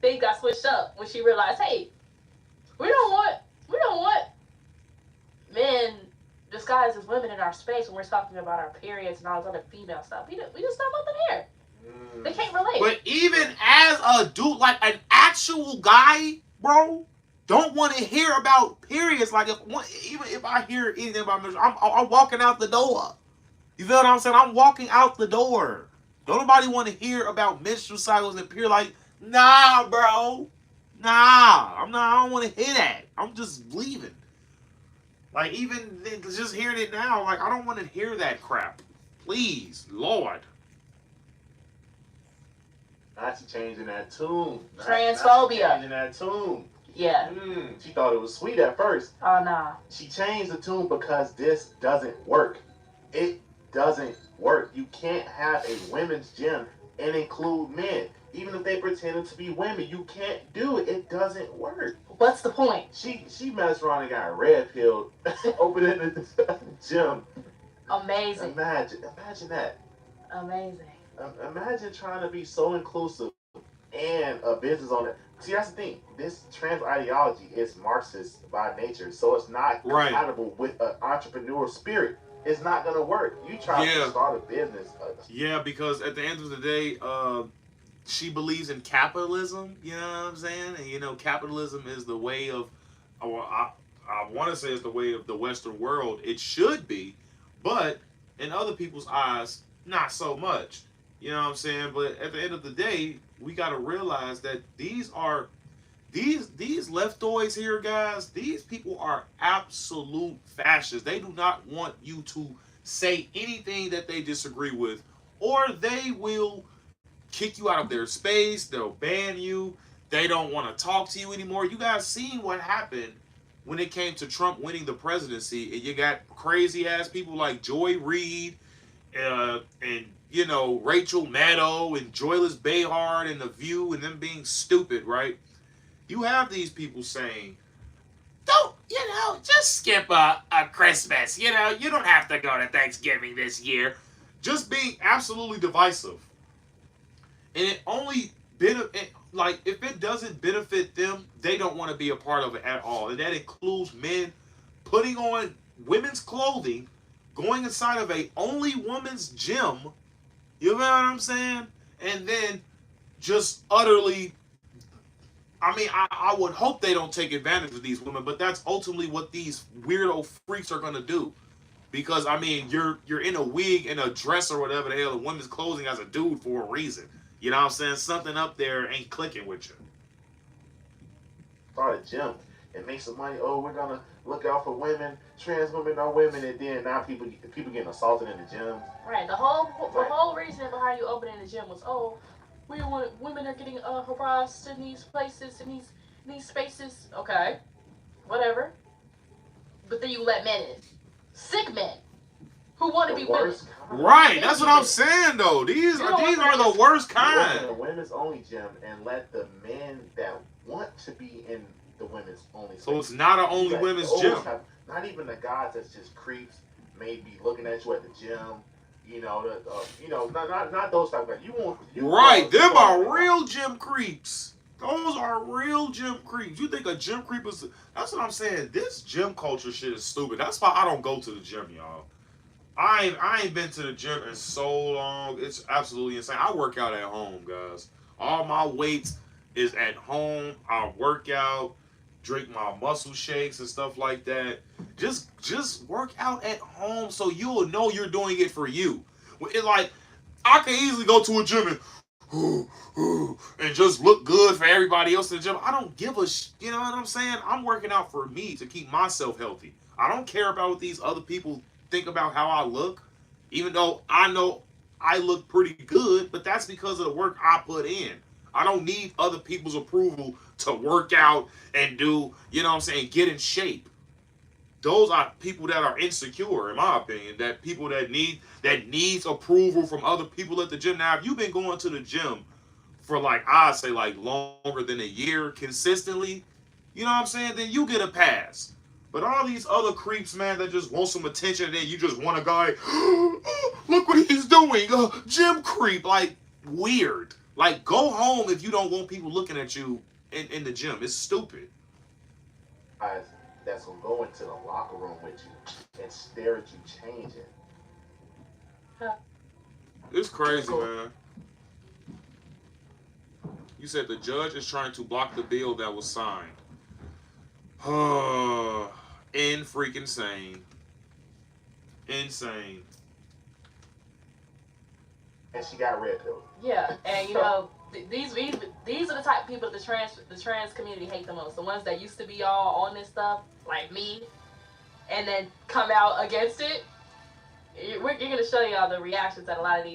Things got switched up when she realized, hey, we don't want men disguised as women in our space when we're talking about our periods and all this other female stuff. We just stop up in here. They can't relate. But even as a dude, like an actual guy, bro, don't want to hear about periods. Like even if I hear anything about menstruation, I'm walking out the door. You feel what I'm saying? I'm walking out the door. Don't nobody want to hear about menstrual cycles and period. Like, nah, bro. Nah, I don't want to hear that. I'm just leaving. Like, even just hearing it now, like, I don't want to hear that crap. Please, Lord. Not she changing that tune. Transphobia. Changing that tune. Yeah. She thought it was sweet at first. Oh, nah. She changed the tune because this doesn't work. It doesn't work. You can't have a women's gym and include men. Even if they pretended to be women, you can't do it. It doesn't work. What's the point? She messed around and got red pilled opening the gym. Amazing. Imagine that. Amazing. Imagine trying to be so inclusive and a business owner. See, that's the thing. This trans ideology is Marxist by nature, so it's not compatible with an entrepreneurial spirit. It's not gonna work. You try to start a business. Yeah, because at the end of the day, she believes in capitalism. You know what I'm saying? And you know, capitalism is the way of. I want to say it's the way of the Western world. It should be, but in other people's eyes, not so much. You know what I'm saying? But at the end of the day, we got to realize that these leftoids here, guys. These people are absolute fascists. They do not want you to say anything that they disagree with, or they will kick you out of their space. They'll ban you. They don't want to talk to you anymore. You guys seen what happened when it came to Trump winning the presidency, and you got crazy ass people like Joy Reid, and you know Rachel Maddow and Joyless Behar and The View, and them being stupid, right? You have these people saying, "Don't just skip a Christmas. You don't have to go to Thanksgiving this year." Just being absolutely divisive, and it only like if it doesn't benefit them, they don't want to be a part of it at all, and that includes men putting on women's clothing, going inside of a only woman's gym. You know what I'm saying? And then just utterly. I mean, I would hope they don't take advantage of these women, but that's ultimately what these weirdo freaks are gonna do. Because I mean, you're in a wig and a dress or whatever the hell, the women's clothing as a dude for a reason. You know what I'm saying? Something up there ain't clicking with you. Start a gym and make some money. Oh, we're gonna look out for women, trans women are women, and then now people getting assaulted in the gym. Right. The whole reason behind you opening the gym was, oh, we want women are getting harassed in these places, in these spaces. Okay, whatever. But then you let men in, sick men who want to be women. Right. That's what I'm saying though. These are the worst kind. You open a women's only gym and let the men that want to be in the women's only. So it's not an only women's gym. Not even the guys that's just creeps, maybe looking at you at the gym. Not those type of guys. Right, them are real gym creeps. Those are real gym creeps. You think a gym creep is? That's what I'm saying. This gym culture shit is stupid. That's why I don't go to the gym, y'all. I ain't been to the gym in so long. It's absolutely insane. I work out at home, guys. All my weights is at home. I work out, drink my muscle shakes and stuff like that. Just work out at home so you'll know you're doing it for you. It like I can easily go to a gym and just look good for everybody else in the gym. I don't give a you know what I'm saying? I'm working out for me to keep myself healthy. I don't care about what these other people think about how I look, even though I know I look pretty good, but that's because of the work I put in. I don't need other people's approval to work out and do, you know what I'm saying, get in shape. Those are people that are insecure, in my opinion. That people that needs approval from other people at the gym. Now, if you've been going to the gym for I'd say longer than a year consistently, you know what I'm saying, then you get a pass. But all these other creeps, man, that just want some attention, and then you just want a guy, look what he's doing, gym creep, weird. Go home if you don't want people looking at you in the gym. It's stupid. That's gonna go into the locker room with you and stare at you changing. It's crazy, man. You said the judge is trying to block the bill that was signed. Freaking sane. Insane. And she got red pilled. Yeah, and these are the type of people the trans community hate the most. The ones that used to be all on this stuff, like me, and then come out against it. You're gonna show y'all the reactions that a lot of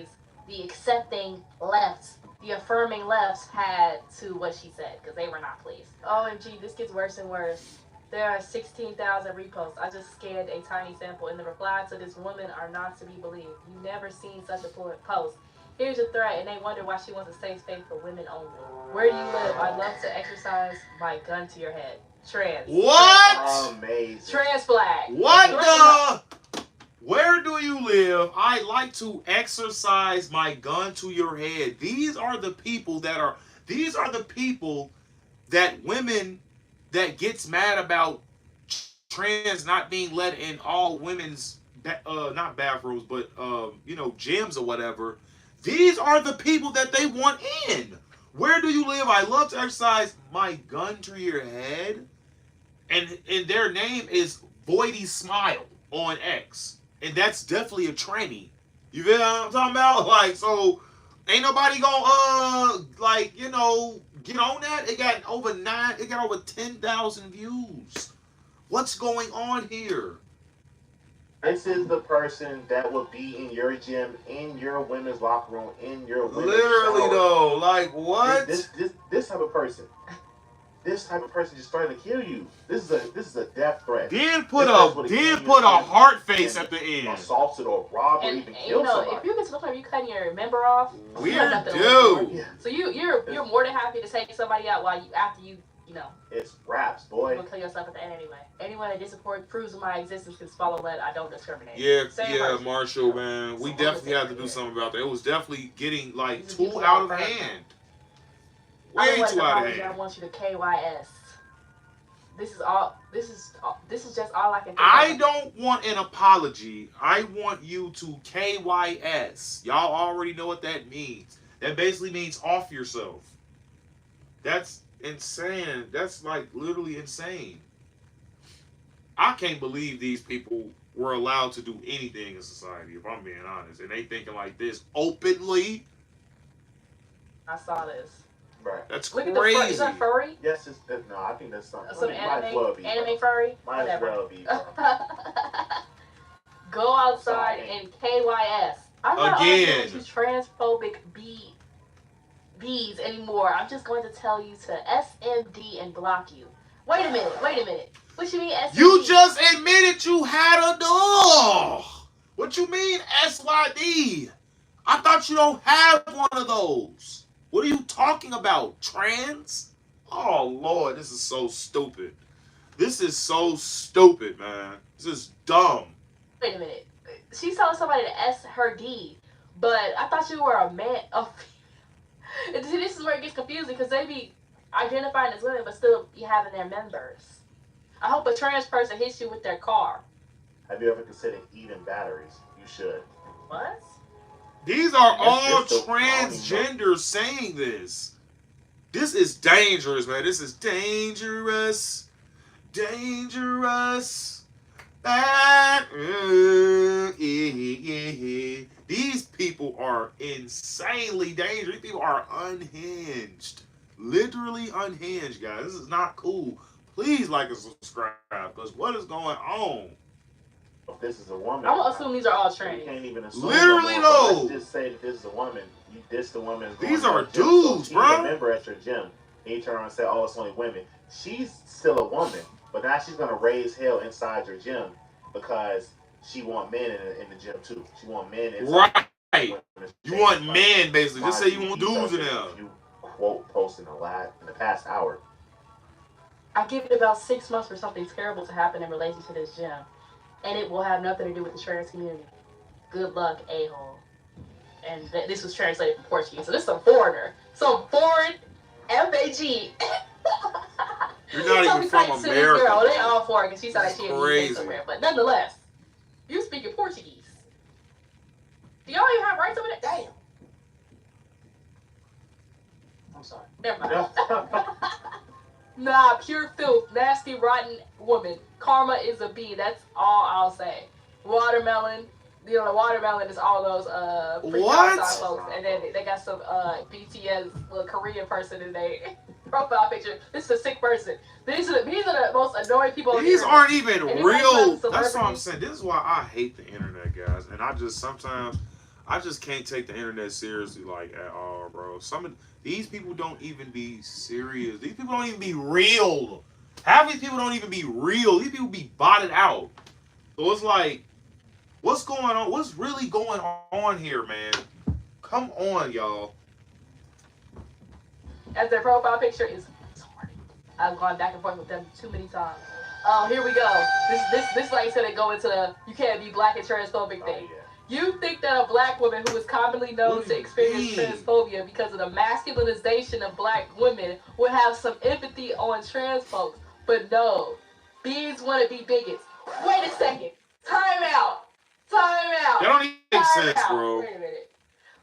the accepting lefts, the affirming lefts had to what she said, because they were not pleased. OMG, this gets worse and worse. There are 16,000 reposts. I just scanned a tiny sample, and the replies to this woman are not to be believed. You've never seen such a post. Here's a threat, and they wonder why she wants a safe space for women only. Where do you live? I'd love to exercise my gun to your head. Trans. What? Amazing. Trans flag. What the? Where do you live? I'd like to exercise my gun to your head. These are the people that women that gets mad about trans not being let in all women's not bathrooms, but gyms or whatever. These are the people that they want in. Where do you live? I love to exercise my gun to your head. And their name is Voidy Smile on X. And that's definitely a tranny. You feel what I'm talking about? So ain't nobody gonna get on that. It got over 10,000 views. What's going on here? This is the person that will be in your gym, in your women's locker room, in your women's literally shower. though, like what? This type of person. This type of person just starting to kill you. This is a death threat. Then put a heart face at the end. Assaulted or robbed or even killed somebody. If you get to the point where you cutting your member off, weird dude. Yeah. So you're more than happy to take somebody out after you know. It's raps, boy. You'll kill yourself at the end anyway. Anyone that disapproves of my existence can follow that. I don't discriminate. Yeah, Same person. Marshall, man. We definitely have to do something about that. It was definitely getting like too out of hand. Way too out of hand. I want you to KYS. This is just all I can think I don't want an apology. I want you to KYS. Y'all already know what that means. That basically means off yourself. That's insane. That's like literally insane. I can't believe these people were allowed to do anything in society, if I'm being honest. And they thinking like this openly. I saw this. Right. That's Look crazy. Is that furry? Yes, no, I think that's something. Some anime furry? Might as well be. Go outside and KYS. I'm not arguing with you transphobic bees anymore. I'm just going to tell you to SMD and block you. Wait a minute. What you mean SMD? You just admitted you had a dog. What you mean SYD? I thought you don't have one of those. What are you talking about? Trans? Oh, Lord, this is so stupid. This is so stupid, man. This is dumb. Wait a minute. She's telling somebody to S her D, but I thought you were a man. Oh, this is where it gets confusing because they be identifying as women, but still you having their members. I hope a trans person hits you with their car. Have you ever considered eating batteries? You should. What? These are all transgenders saying this. This is dangerous, man. This is dangerous. Dangerous. These people are insanely dangerous. These people are unhinged. Literally unhinged, guys. This is not cool. Please like and subscribe, because what is going on? If this is a woman, I'm gonna assume these are all trans. You can't even assume. Literally, though. Let's just say that this is a woman. You diss the woman. These are dudes, so bro. Remember at your gym, and you turn around and say, "Oh, it's only women." She's still a woman, but now she's gonna raise hell inside your gym because she want men in the gym too. She want men inside. Right. You want men, basically. Just say you want dudes in there. You quote posting in the past hour. I give it about 6 months for something terrible to happen in relation to this gym. And it will have nothing to do with the trans community. Good luck, a-hole. And this was translated from Portuguese. So this is some foreigner. Some foreign F-A-G. You're not even from America. Girl. They all foreign because she said she had somewhere. But nonetheless, you speaking Portuguese. Do y'all even have rights over that? Damn. I'm sorry. Never mind. Nah, pure filth, nasty, rotten woman. Karma is a bee. That's all I'll say. Watermelon. You know, the watermelon is all those folks, and then they got some BTS little Korean person in their profile picture. This is a sick person. These are the most annoying people. These aren't even real. That's what I'm saying. This is why I hate the internet, guys. And I just can't take the internet seriously, like, at all, bro. These people don't even be serious. These people don't even be real. Half these people don't even be real. These people be botted out. So it's like, what's going on? What's really going on here, man? Come on, y'all. As their profile picture is sorry. I've gone back and forth with them too many times. Here we go. This like I said, they go into the you can't be black and transphobic thing. Yeah. You think that a black woman who is commonly known to experience transphobia because of the masculinization of black women would have some empathy on trans folks. But no. Bees want to be bigots. Wait a second. Time out. That don't even make sense, bro. Wait a minute.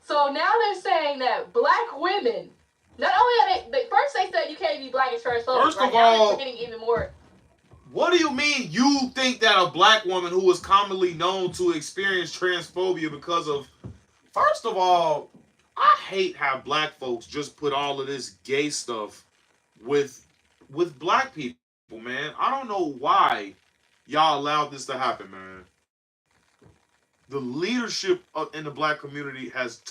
So now they're saying that black women, not only are first they said you can't be black and transphobic. First of all, now getting even more. What do you mean you think that a black woman who is commonly known to experience transphobia because of... First of all, I hate how black folks just put all of this gay stuff with black people, man. I don't know why y'all allowed this to happen, man. the leadership in the black community has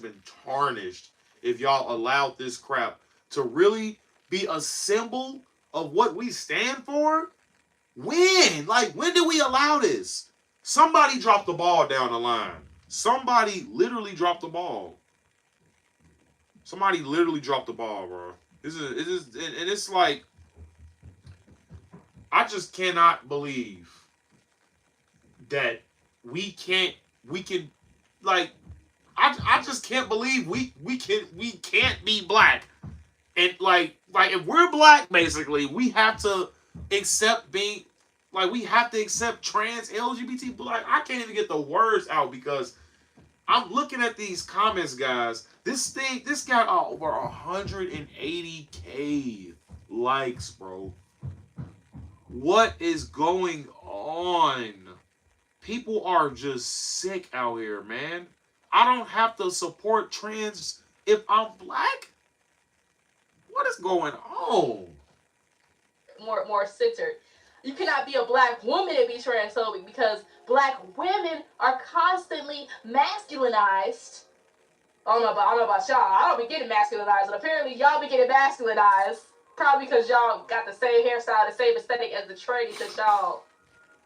been tarnished if y'all allowed this crap to really be a symbol of what we stand for. When? Like, when did we allow this? Somebody dropped the ball down the line. Somebody literally dropped the ball. Somebody literally dropped the ball, bro. And it's like, I just cannot believe that we can, like, I just can't believe we can't be black. And like if we're black, basically, we have to accept being, like, we have to accept trans LGBT. But like, I can't even get the words out because I'm looking at these comments, guys. This got over 180K likes, bro. What is going on? People are just sick out here, man. I don't have to support trans if I'm black. What is going on? More centered. You cannot be a black woman and be transphobic because black women are constantly masculinized. I don't know about y'all. I don't be getting masculinized, but apparently y'all be getting masculinized. Probably because y'all got the same hairstyle, the same aesthetic as the tradies that y'all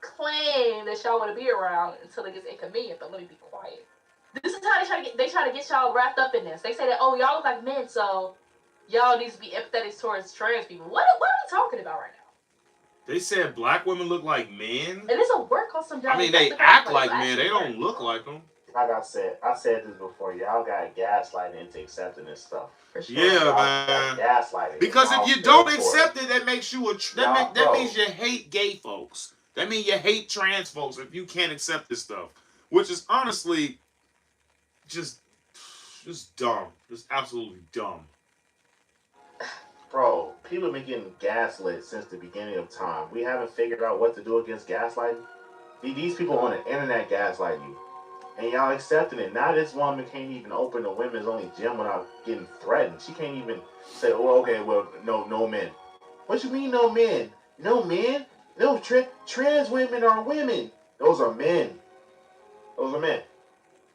claim that y'all want to be around until it gets inconvenient. But let me be quiet. This is how they try to get y'all wrapped up in this. They say that, oh, y'all look like men, so y'all need to be empathetic towards trans people. What are we talking about right now? They said black women look like men. And it's a word called some. I mean, they act like men. They don't look like them. Like I said this before. Y'all got gaslighting into accepting this stuff. For sure. Yeah, man. Gaslighting. Because if you don't accept it, that makes you that means you hate gay folks. That means you hate trans folks if you can't accept this stuff, which is honestly just dumb. Just absolutely dumb. Bro, people have been getting gaslit since the beginning of time. We haven't figured out what to do against gaslighting. These people on the internet gaslight you. And y'all accepting it. Now this woman can't even open the women's only gym without getting threatened. She can't even say, oh, okay, well, no men. What you mean no men? No men? No, trans women are women. Those are men. Those are men.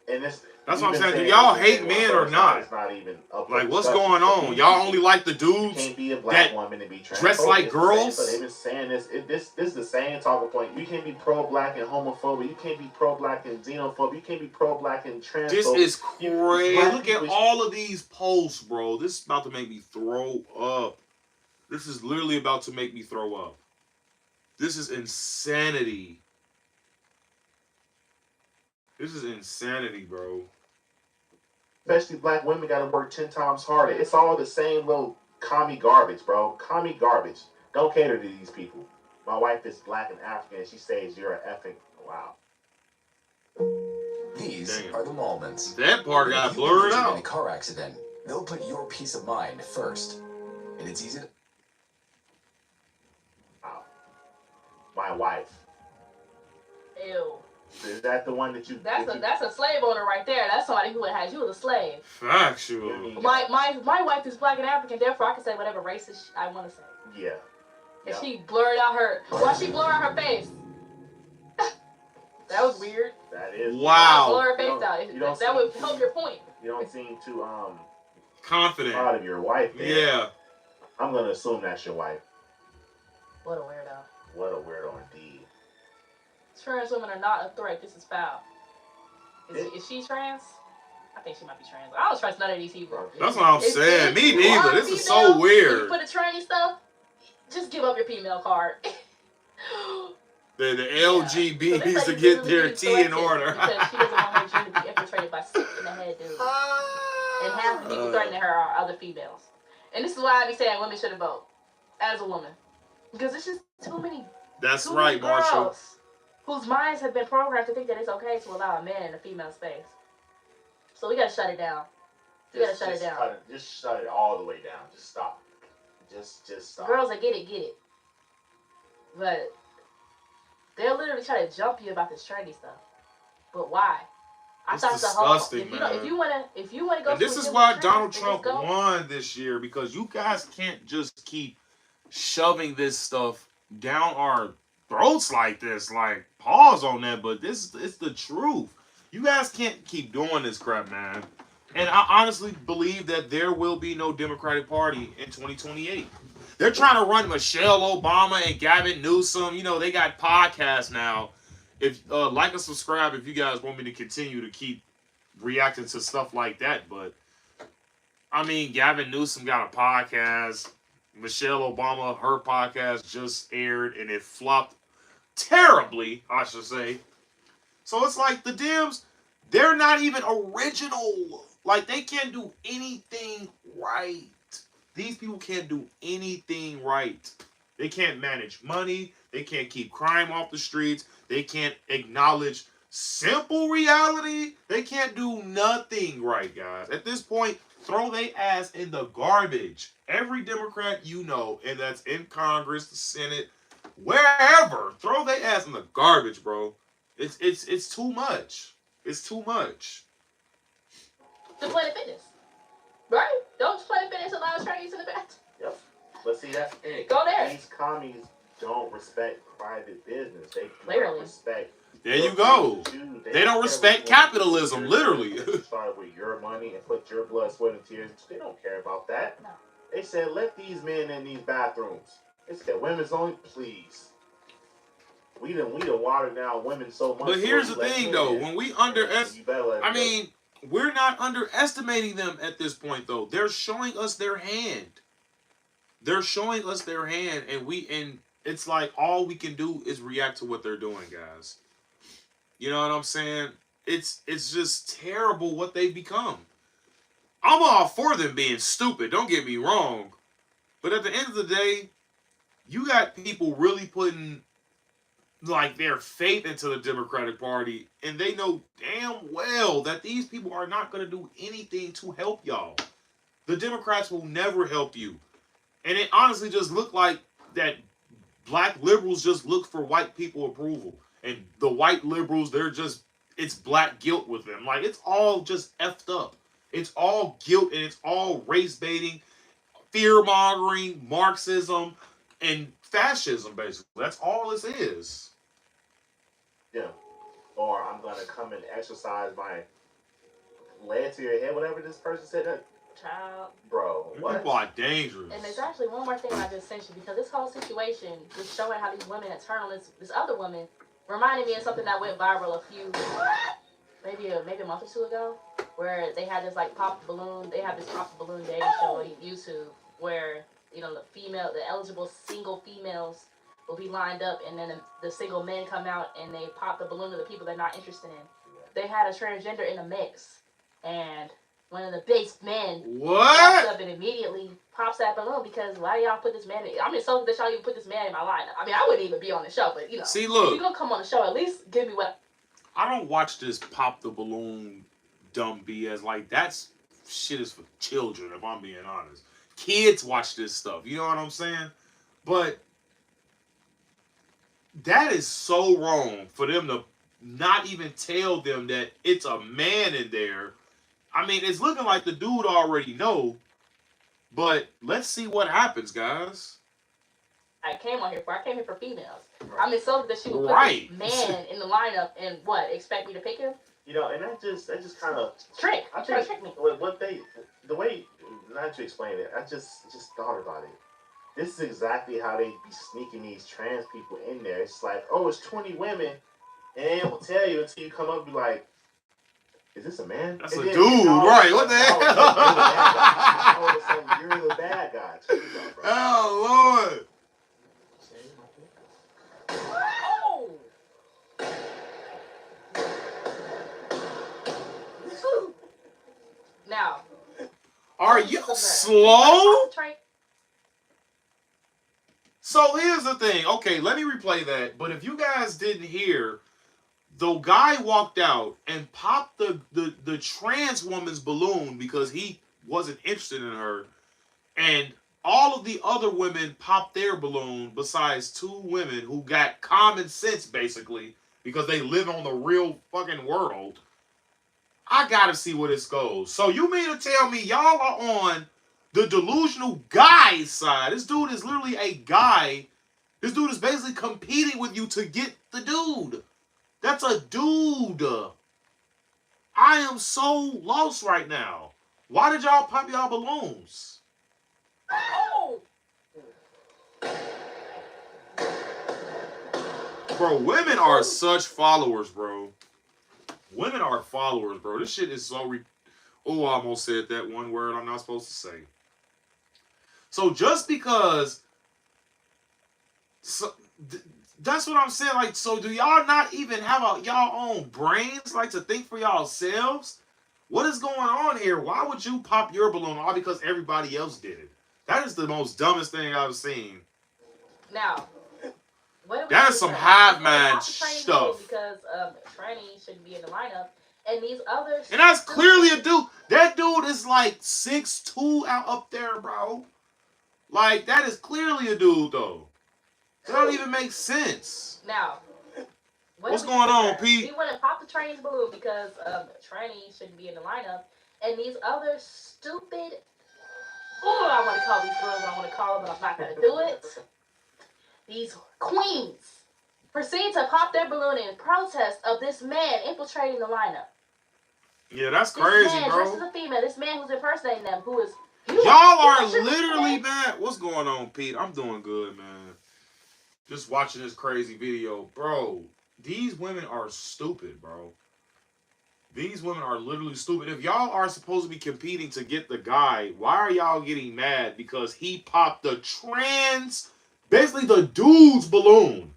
And that's what I'm saying. Do y'all hate men or not? It's not even like, what's going on? Y'all only like the dudes can't be a black woman and be trans. Dress like girls? So they've been saying this. This is the same talking point. You can't be pro-black and homophobic. You can't be pro-black and xenophobic. You can't be pro-black and transphobic. This is crazy. Look at all of these posts, bro. This is about to make me throw up. This is literally about to make me throw up. This is insanity. This is insanity, bro. Especially black women got to work 10 times harder. It's all the same little commie garbage, bro. Commie garbage. Don't cater to these people. My wife is black and African, and she says you're an effing wow. These are the moments. That part got blurred out. In a car accident, they'll put your peace of mind first, and it's easy to. Wow. My wife. Ew. Is that the one that you? That's a slave owner right there. That's somebody who had you as a slave. Factual. My wife is black and African, therefore I can say whatever racist I want to say. Yeah. And she blurred out her. Why she blur out her face? That was weird. That is. Wow. Blur her face out. That would help your point. You don't seem too confident. Proud of your wife. Man. Yeah. I'm gonna assume that's your wife. What a weirdo. What a weirdo indeed. Trans women are not a threat. This is foul. Is she trans? I think she might be trans. I don't trust none of these people. That's what I'm saying. Me neither. This is so weird. You put the tranny stuff, just give up your female card. The LGB needs to get their T in order. Because she doesn't want her gene to be infiltrated by sick in the head dudes. And half the people threatening her are other females. And this is why I be saying women shouldn't vote as a woman. Because it's just too many. That's right, Marshall. Whose minds have been programmed to think that it's okay to allow a man in a female space. So we gotta shut it down. Just shut it all the way down. Just stop. Just stop. Girls that get it. But they'll literally try to jump you about this trendy stuff. But why? It's disgusting, man. If you wanna go. And this is why Donald Trump won this year, because you guys can't just keep shoving this stuff down our throats like this. Like, pause on that, but it's the truth. You guys can't keep doing this crap, man. And I honestly believe that there will be no Democratic Party in 2028. They're trying to run Michelle Obama and Gavin Newsom. You know, they got podcasts now. If like and subscribe if you guys want me to continue to keep reacting to stuff like that. But I mean, Gavin Newsom got a podcast. Michelle Obama, her podcast just aired and it flopped terribly, I should say. So it's like the Dems, they're not even original. Like, they can't do anything right. These people can't do anything right. They can't manage money. They can't keep crime off the streets. They can't acknowledge simple reality. They can't do nothing right, guys. At this point, throw their ass in the garbage. Every Democrat you know, and that's in Congress, the Senate, wherever, throw their ass in the garbage, bro. It's too much. It's too much. The Planet Fitness, right? Don't Planet Fitness allow trainees in the bathroom? Yep. But see, that's the thing. Go there. These commies don't respect private business. They Clearly. respect. There you go. They don't respect capitalism, literally. Start with your money and put your blood, sweat, and tears. They don't care about that. No. They said, let these men in these bathrooms. They said, women's only, please. We done watered down women so much. But here's the thing, though. When we I mean, we're not underestimating them at this point, though. They're showing us their hand. They're showing us their hand, and it's like all we can do is react to what they're doing, guys. You know what I'm saying? It's just terrible what they've become. I'm all for them being stupid. Don't get me wrong. But at the end of the day, you got people really putting like their faith into the Democratic Party, and they know damn well that these people are not going to do anything to help y'all. The Democrats will never help you. And it honestly just looked like that black liberals just look for white people approval. And the white liberals, it's black guilt with them. Like, it's all just effed up. It's all guilt, and it's all race baiting, fear mongering, Marxism, and fascism, basically. That's all this is. Yeah. Or I'm going to come and exercise my lead to your head, whatever this person said. Child. Bro, what? People are dangerous. And there's actually one more thing I just sent you, because this whole situation was showing how these women had turned on this other woman. Reminded me of something that went viral a few, maybe a month or two ago, where they had this like pop balloon. They had this pop balloon dating show on YouTube where, you know, the eligible single females will be lined up, and then the single men come out and they pop the balloon to the people they're not interested in. They had a transgender in the mix, and one of the base men walks up and immediately pops that balloon because why y'all put this man in? I'm insulted that y'all even put this man in my lineup. I mean, I wouldn't even be on the show, but you know. See, look. If you're gonna come on the show, at least give me what. I don't watch this pop the balloon dumb BS. Like, that's shit is for children, if I'm being honest. Kids watch this stuff. You know what I'm saying? But that is so wrong for them to not even tell them that it's a man in there. I mean, it's looking like the dude already know, but let's see what happens, guys. I came here for females. Right. I'm insulted that she would put this man in the lineup and expect me to pick him? You know, and that just kind of trick. I think trick me. The way, not to explain it, I just thought about it. This is exactly how they be sneaking these trans people in there. It's like, oh, it's 20 women, and they will tell you until you come up and be like, is this a man? That's a dude, right? What the hell? All of a sudden, you're the bad guy. Oh, Lord. Oh! Now. Are you slow? So here's the thing. Okay, let me replay that. But if you guys didn't hear, the guy walked out and popped the trans woman's balloon because he wasn't interested in her. And all of the other women popped their balloon besides two women who got common sense, basically, because they live on the real fucking world. I gotta see where this goes. So you mean to tell me y'all are on the delusional guy's side? This dude is literally a guy. This dude is basically competing with you to get the dude. That's a dude. I am so lost right now. Why did y'all pop y'all balloons? Oh! Bro, women are such followers, bro. Women are followers, bro. This shit is so oh, I almost said that one word I'm not supposed to say. So just because that's what I'm saying. Like, so do y'all not even have y'all own brains, like, to think for yourselves? What is going on here? Why would you pop your balloon all because everybody else did it? That is the most dumbest thing I've seen. Now, that is some hive mind stuff. Because Tranny shouldn't be in the lineup, and these others. And that's clearly a dude. That dude is like 6'2" out up there, bro. Like, that is clearly a dude, though. That don't even make sense. Now, what's going on, Pete? We want to pop the Tranny's balloon because Tranny shouldn't be in the lineup, and these other stupid. Oh, I want to call these girls. I want to call them, but I'm not gonna do it. These queens proceed to pop their balloon in protest of this man infiltrating the lineup. Yeah, that's crazy, this man, bro. Dressed as a female, this man who's impersonating them, who is. Y'all are literally, man. What's going on, Pete? I'm doing good, man. Just watching this crazy video, bro. These women are stupid, bro. These women are literally stupid. If y'all are supposed to be competing to get the guy, why are y'all getting mad because he popped the basically the dude's balloon?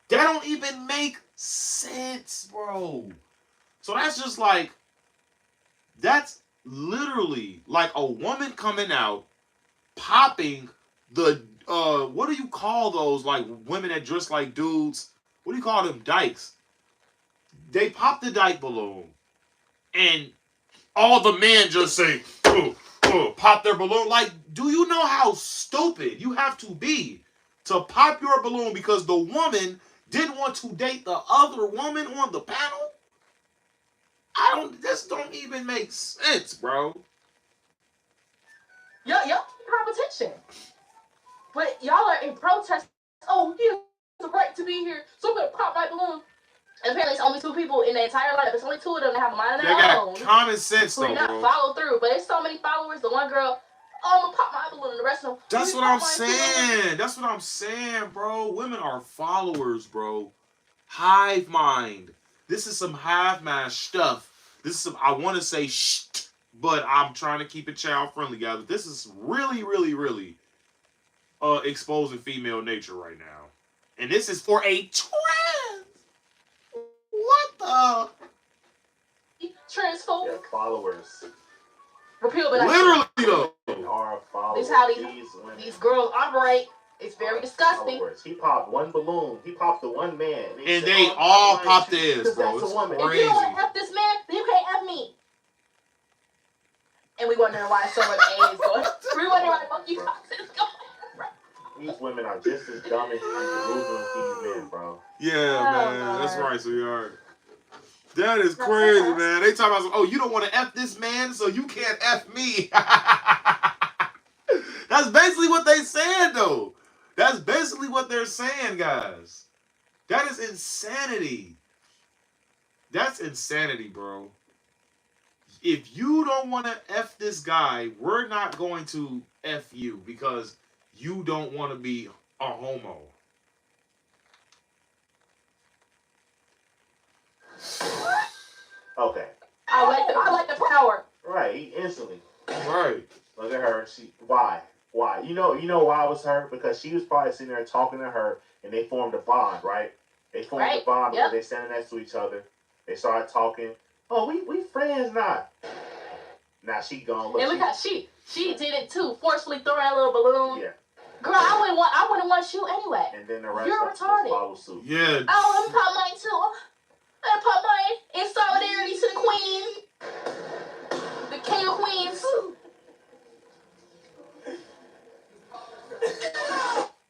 That don't even make sense, bro. So that's just like, that's literally like a woman coming out, popping the, what do you call those, like, women that dress like dudes? What do you call them? Dykes. They pop the dyke balloon, and all the men just say, pop their balloon. Like, do you know how stupid you have to be to pop your balloon because the woman didn't want to date the other woman on the panel? This don't even make sense, bro. Y'all competition. But y'all are in protest. Oh, he has the right to be here, so I'm gonna pop my balloon. And apparently it's only 2 people in the entire lineup. There's only 2 of them that have a mind of their own. They got common sense, though, who did not follow through. But there's so many followers. The one girl, I'm gonna pop my balloon, and the rest of them. That's what I'm saying. That's what I'm saying, bro. Women are followers, bro. Hive mind. This is some hive mind stuff. This is some, I want to say shh, but I'm trying to keep it child friendly, guys. But this is really, really, really exposing female nature right now. And this is for a trans. What the? Transphobic. Yeah, followers. Repeal, but literally, though. Are followers. This is how these girls operate. It's very disgusting. Followers. He popped one balloon. He popped the one man. And they all popped theirs, bro. It's crazy. If you don't want to F this man, then you can't F me. And we wondering why so much A is going. We wondering why the fuck you Cox is going. These women are just as dumb and delusional as these men, bro. Yeah, man. That's right, sweetheart. That is crazy, man. They talking about, oh, you don't want to F this man, so you can't F me. That's basically what they said, though. That's basically what they're saying, guys. That is insanity. That's insanity, bro. If you don't want to F this guy, we're not going to F you because you don't want to be a homo. Okay. I like the power. Right, instantly. Right. Look at her. Why? You know why it was her? Because she was probably sitting there talking to her, and they formed a bond, right? They formed a bond because they standing next to each other. They started talking. Oh, we friends now. Now she gone. And look how she did it too. Forcefully throwing that little balloon. Yeah. Girl, I wouldn't want you anyway. And then the rest You're retarded. follow suit. Yeah. Oh, let me pop mine too. Let me pop mine in solidarity to the queen. The king of queens.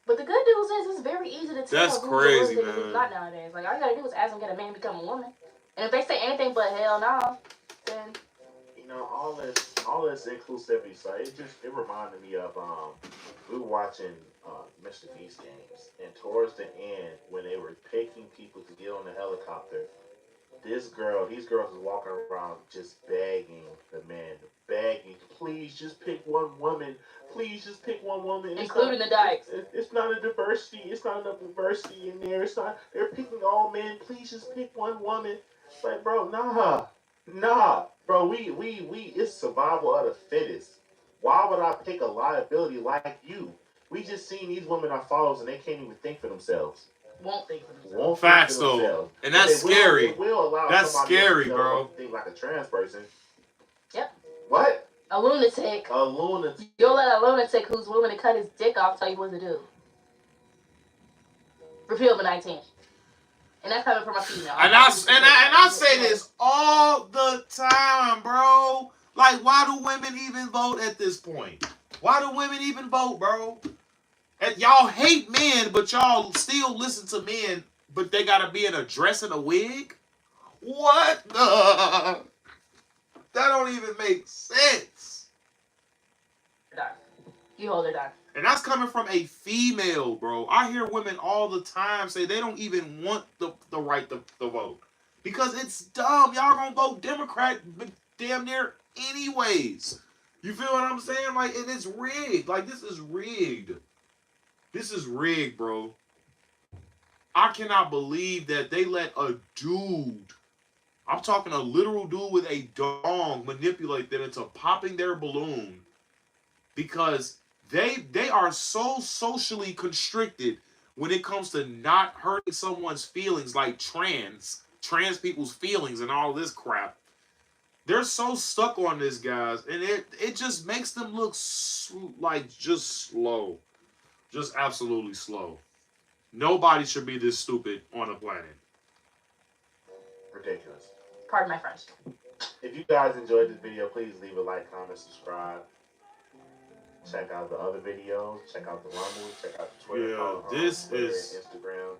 But the good news is it's very easy to tell. That's crazy, man. Who's not nowadays. Like, all you gotta do is ask them, can a man become a woman? And if they say anything but hell no, then all this inclusivity. So it reminded me of we were watching Mr. Beast games, and towards the end, when they were picking people to get on the helicopter, these girls was walking around just begging the men, begging, please just pick one woman, please just pick one woman. Including the dykes. It's not a diversity. It's not enough diversity in there. It's not. They're picking all men. Please just pick one woman. It's like, bro, nah, bro. We. It's survival of the fittest. Why would I pick a liability like you? We just seen these women are followers and they can't even think for themselves. Won't think for themselves. Won't Facts think for though, themselves. and that's scary. It will allow That's somebody scary, else to bro. think like a trans person. Yep. What? A lunatic. A lunatic. You'll let a lunatic who's willing to cut his dick off tell you what to do. Repeal the 19. And that's coming from a female. And I say this all the time, bro. Like, why do women even vote at this point? Why do women even vote, bro? And y'all hate men, but y'all still listen to men, but they gotta be in a dress and a wig? What the? That don't even make sense. You hold her down. And that's coming from a female, bro. I hear women all the time say they don't even want the right to vote. Because it's dumb. Y'all gonna vote Democrat damn near anyways. You feel what I'm saying? Like, and it's rigged. Like, this is rigged. This is rigged, bro. I cannot believe that they let a dude, I'm talking a literal dude with a dong, manipulate them into popping their balloon because they are so socially constricted when it comes to not hurting someone's feelings, like trans people's feelings and all this crap. They're so stuck on this, guys, and it just makes them look like just slow. Just absolutely slow. Nobody should be this stupid on the planet. Ridiculous. Pardon my French. If you guys enjoyed this video, please leave a like, comment, subscribe. Check out the other videos. Check out the Rumble. Check out the Twitter. Yeah, this Twitter is and Instagram.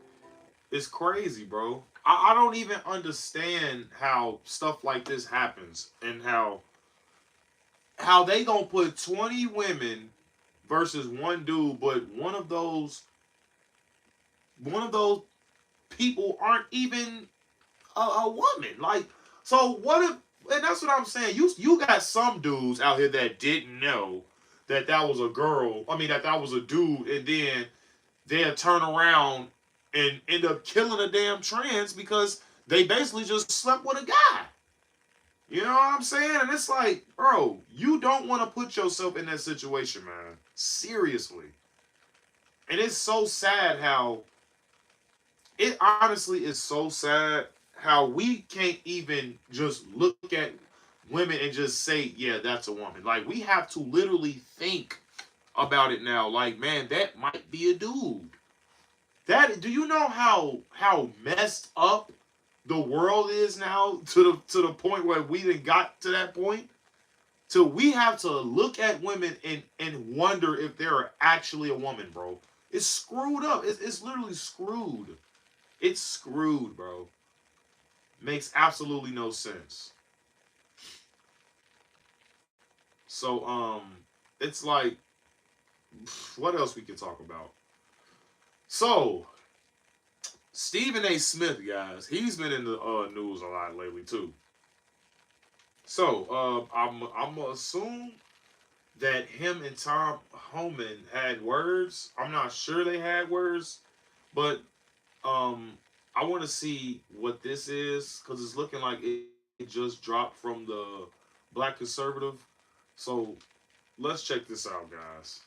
It's crazy, bro. I don't even understand how stuff like this happens and how they gonna put 20 women versus one dude, but one of those people aren't even a woman. Like, so what if? And that's what I'm saying. You got some dudes out here that didn't know that was a girl. I mean, that was a dude, and then they'll turn around and end up killing a damn trans because they basically just slept with a guy. You know what I'm saying? And it's like, bro, you don't want to put yourself in that situation, man. Seriously. And it's so sad how, it honestly is so sad how we can't even just look at women and just say, yeah, that's a woman. Like, we have to literally think about it now. Like, man, that might be a dude. Do you know how messed up the world is now to the point where we done got to that point? So we have to look at women and wonder if they're actually a woman, bro. It's screwed up. It's literally screwed. It's screwed, bro. Makes absolutely no sense. So, it's like, what else we can talk about? So, Stephen A. Smith, guys, he's been in the news a lot lately too. So, I'm gonna assume that him and Tom Homan had words. I'm not sure they had words, but I want to see what this is because it's looking like it just dropped from the Black Conservative. So, let's check this out, guys.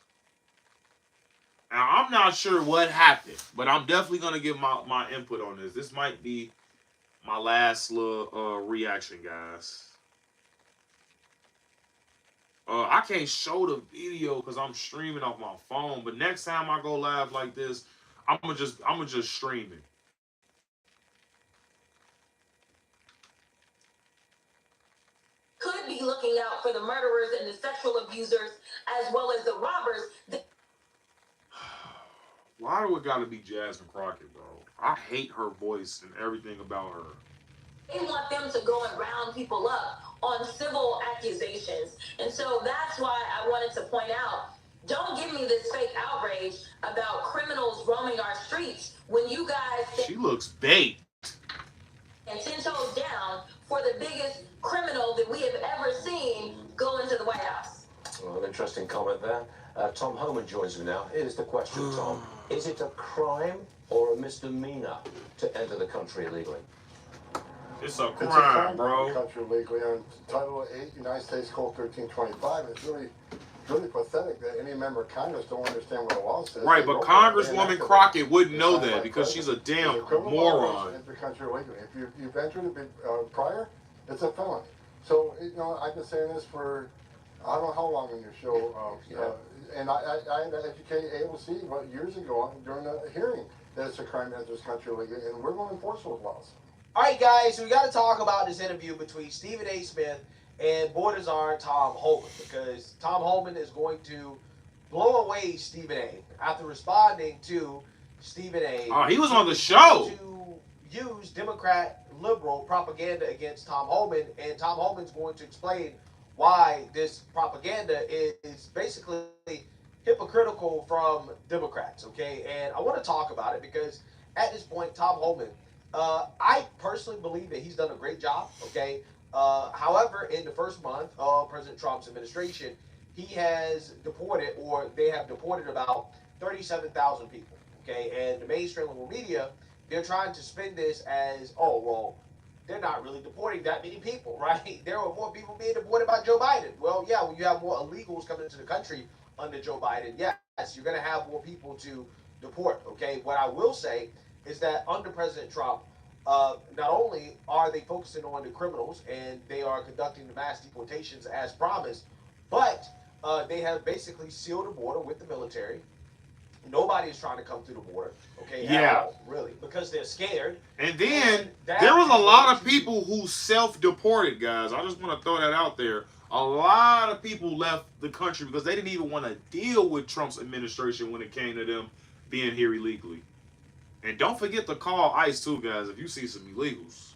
Now, I'm not sure what happened, but I'm definitely going to give my input on this. This might be my last little reaction, guys. I can't show the video because I'm streaming off my phone, but next time I go live like this, I'm gonna just stream it. Could be looking out for the murderers and the sexual abusers as well as the robbers. Why do it gotta be Jasmine Crockett, bro? I hate her voice and everything about her. They want them to go and round people up on civil accusations. And so that's why I wanted to point out, don't give me this fake outrage about comment there. Tom Homan joins me now. Here's the question, Tom. Is it a crime or a misdemeanor to enter the country illegally? It's a It's a crime, bro. To country illegally on Title 8, United States Code 1325. It's really pathetic that any member of Congress don't understand what the law says. Right, but Congresswoman Crockett wouldn't know that because she's a damn moron. Enter country illegally. If you've entered it prior, it's a felony. So, you know, I've been saying this for I don't know how long on your show, and I had to educate AOC years ago during a hearing that it's a crime to enter this country illegally, and we're going to enforce those laws. All right, guys, we got to talk about this interview between Stephen A. Smith and Board Czar Tom Homan, because Tom Homan is going to blow away Stephen A. after responding to Stephen A. Oh, he was on the show. To use Democrat liberal propaganda against Tom Homan, and Tom Homan's going to explain why this propaganda is basically hypocritical from Democrats, okay? And I want to talk about it because at this point, Tom Homan, I personally believe that he's done a great job, okay? However, in the first month of President Trump's administration, he has deported, or they have deported about 37,000 people, okay? And the mainstream media, they're trying to spin this as, oh, well, they're not really deporting that many people, right? There are more people being deported by Joe Biden. Well, yeah, when you have more illegals coming into the country under Joe Biden, yes, you're going to have more people to deport, okay? What I will say is that under President Trump, not only are they focusing on the criminals and they are conducting the mass deportations as promised, but they have basically sealed the border with the military. Nobody is trying to come through the border, okay? Yeah. All, really, because they're scared. And then there was a lot of people who self-deported, guys. I just want to throw that out there. A lot of people left the country because they didn't even want to deal with Trump's administration when it came to them being here illegally. And don't forget to call ICE too, guys, if you see some illegals.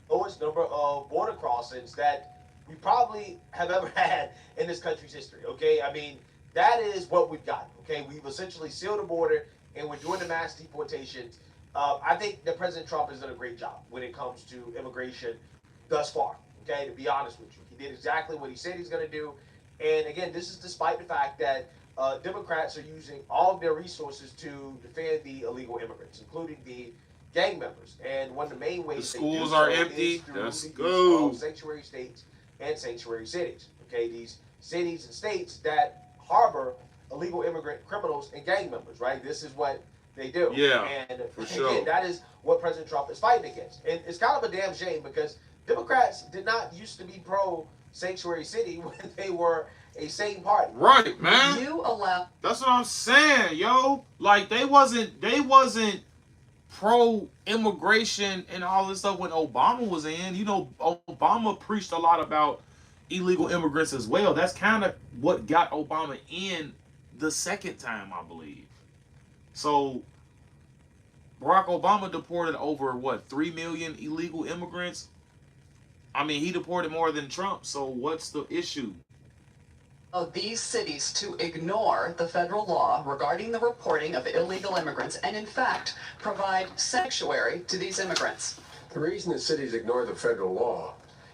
Lowest number of border crossings that we probably have ever had in this country's history, okay? I mean, that is what we've got, okay? We've essentially sealed the border, and we're doing the mass deportations. I think that President Trump has done a great job when it comes to immigration thus far, okay? To be honest with you, he did exactly what he said he's going to do. And again, this is despite the fact that Democrats are using all of their resources to defend the illegal immigrants, including the gang members. And one of the main ways the schools are empty. Let's go. Sanctuary states and sanctuary cities. Okay, these cities and states that harbor illegal immigrant criminals and gang members, right? This is what they do. Yeah, and for sure. Again, that is what President Trump is fighting against. And it's kind of a damn shame because Democrats did not used to be pro sanctuary city when they were a sane party. Right, man. You allow. That's what I'm saying, yo. Like they wasn't pro immigration and all this stuff when Obama was in. You know, Obama preached a lot about illegal immigrants as well. That's kind of what got Obama in the second time, I believe. So Barack Obama deported over 3 million illegal immigrants. I mean, he deported more than Trump. So what's the issue? Of these cities to ignore the federal law regarding the reporting of illegal immigrants and in fact provide sanctuary to these immigrants. The reason the cities ignore the federal law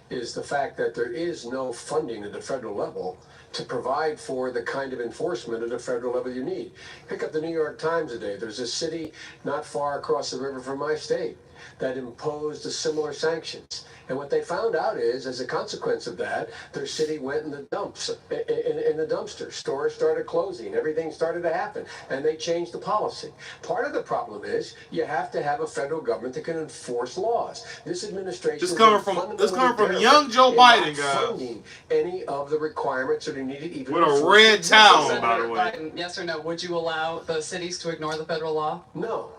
is the fact that there is no funding at the federal level to provide for the kind of enforcement at a federal level you need. Pick up the New York Times today. There's a city not far across the river from my state that imposed a similar sanctions. And what they found out is, as a consequence of that, their city went in the dumps, in the dumpster. Stores started closing. Everything started to happen. And they changed the policy. Part of the problem is you have to have a federal government that can enforce laws. This administration this coming from young Joe Biden, guys. Funding any of the requirements that are needed, even with a red towel, by the way. Biden, yes or no? Would you allow the cities to ignore the federal law? No.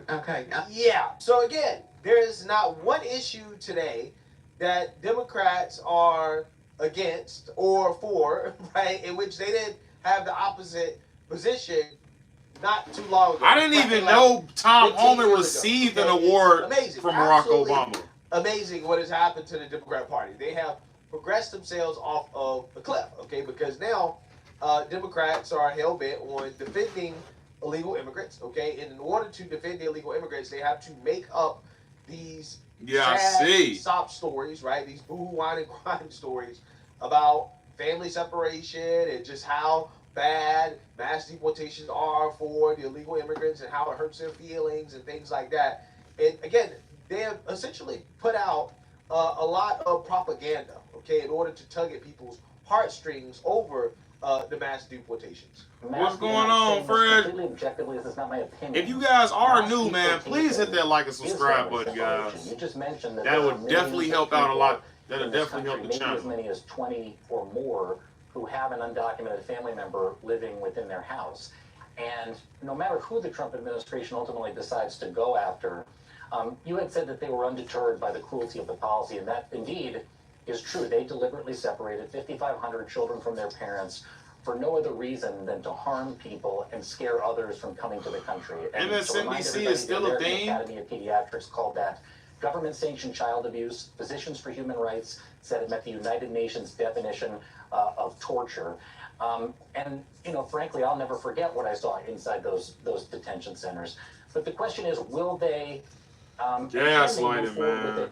Okay. Yeah. So again, there is not one issue today that Democrats are against or for, right, in which they didn't have the opposite position not too long ago. I didn't even know Tom Homan received an award from Barack Obama. Amazing what has happened to the Democrat Party. They have progressed themselves off of the cliff, okay, because now Democrats are hell-bent on defending illegal immigrants, okay? And in order to defend the illegal immigrants, they have to make up these sad sob stories, right? These boo-hoo, whine, and crying stories about family separation and just how bad mass deportations are for the illegal immigrants and how it hurts their feelings and things like that. And again, they have essentially put out a lot of propaganda, okay, in order to tug at people's heartstrings over the mass deportations. What's going on, Fred? Objectively, this is not my opinion. If you guys are new, man, please hit that like and subscribe button, guys. You just mentioned that that would definitely help out a lot. That'll definitely help the channel. As many as 20 or more who have an undocumented family member living within their house. And no matter who the Trump administration ultimately decides to go after, you had said that they were undeterred by the cruelty of the policy, and that indeed is true. They deliberately separated 5,500 children from their parents for no other reason than to harm people and scare others from coming to the country. And MSNBC is still a thing. The Academy of Pediatrics called that government-sanctioned child abuse. Physicians for Human Rights said it met the United Nations definition of torture. And frankly, I'll never forget what I saw inside those detention centers. But the question is, will they? Gaslighting, man.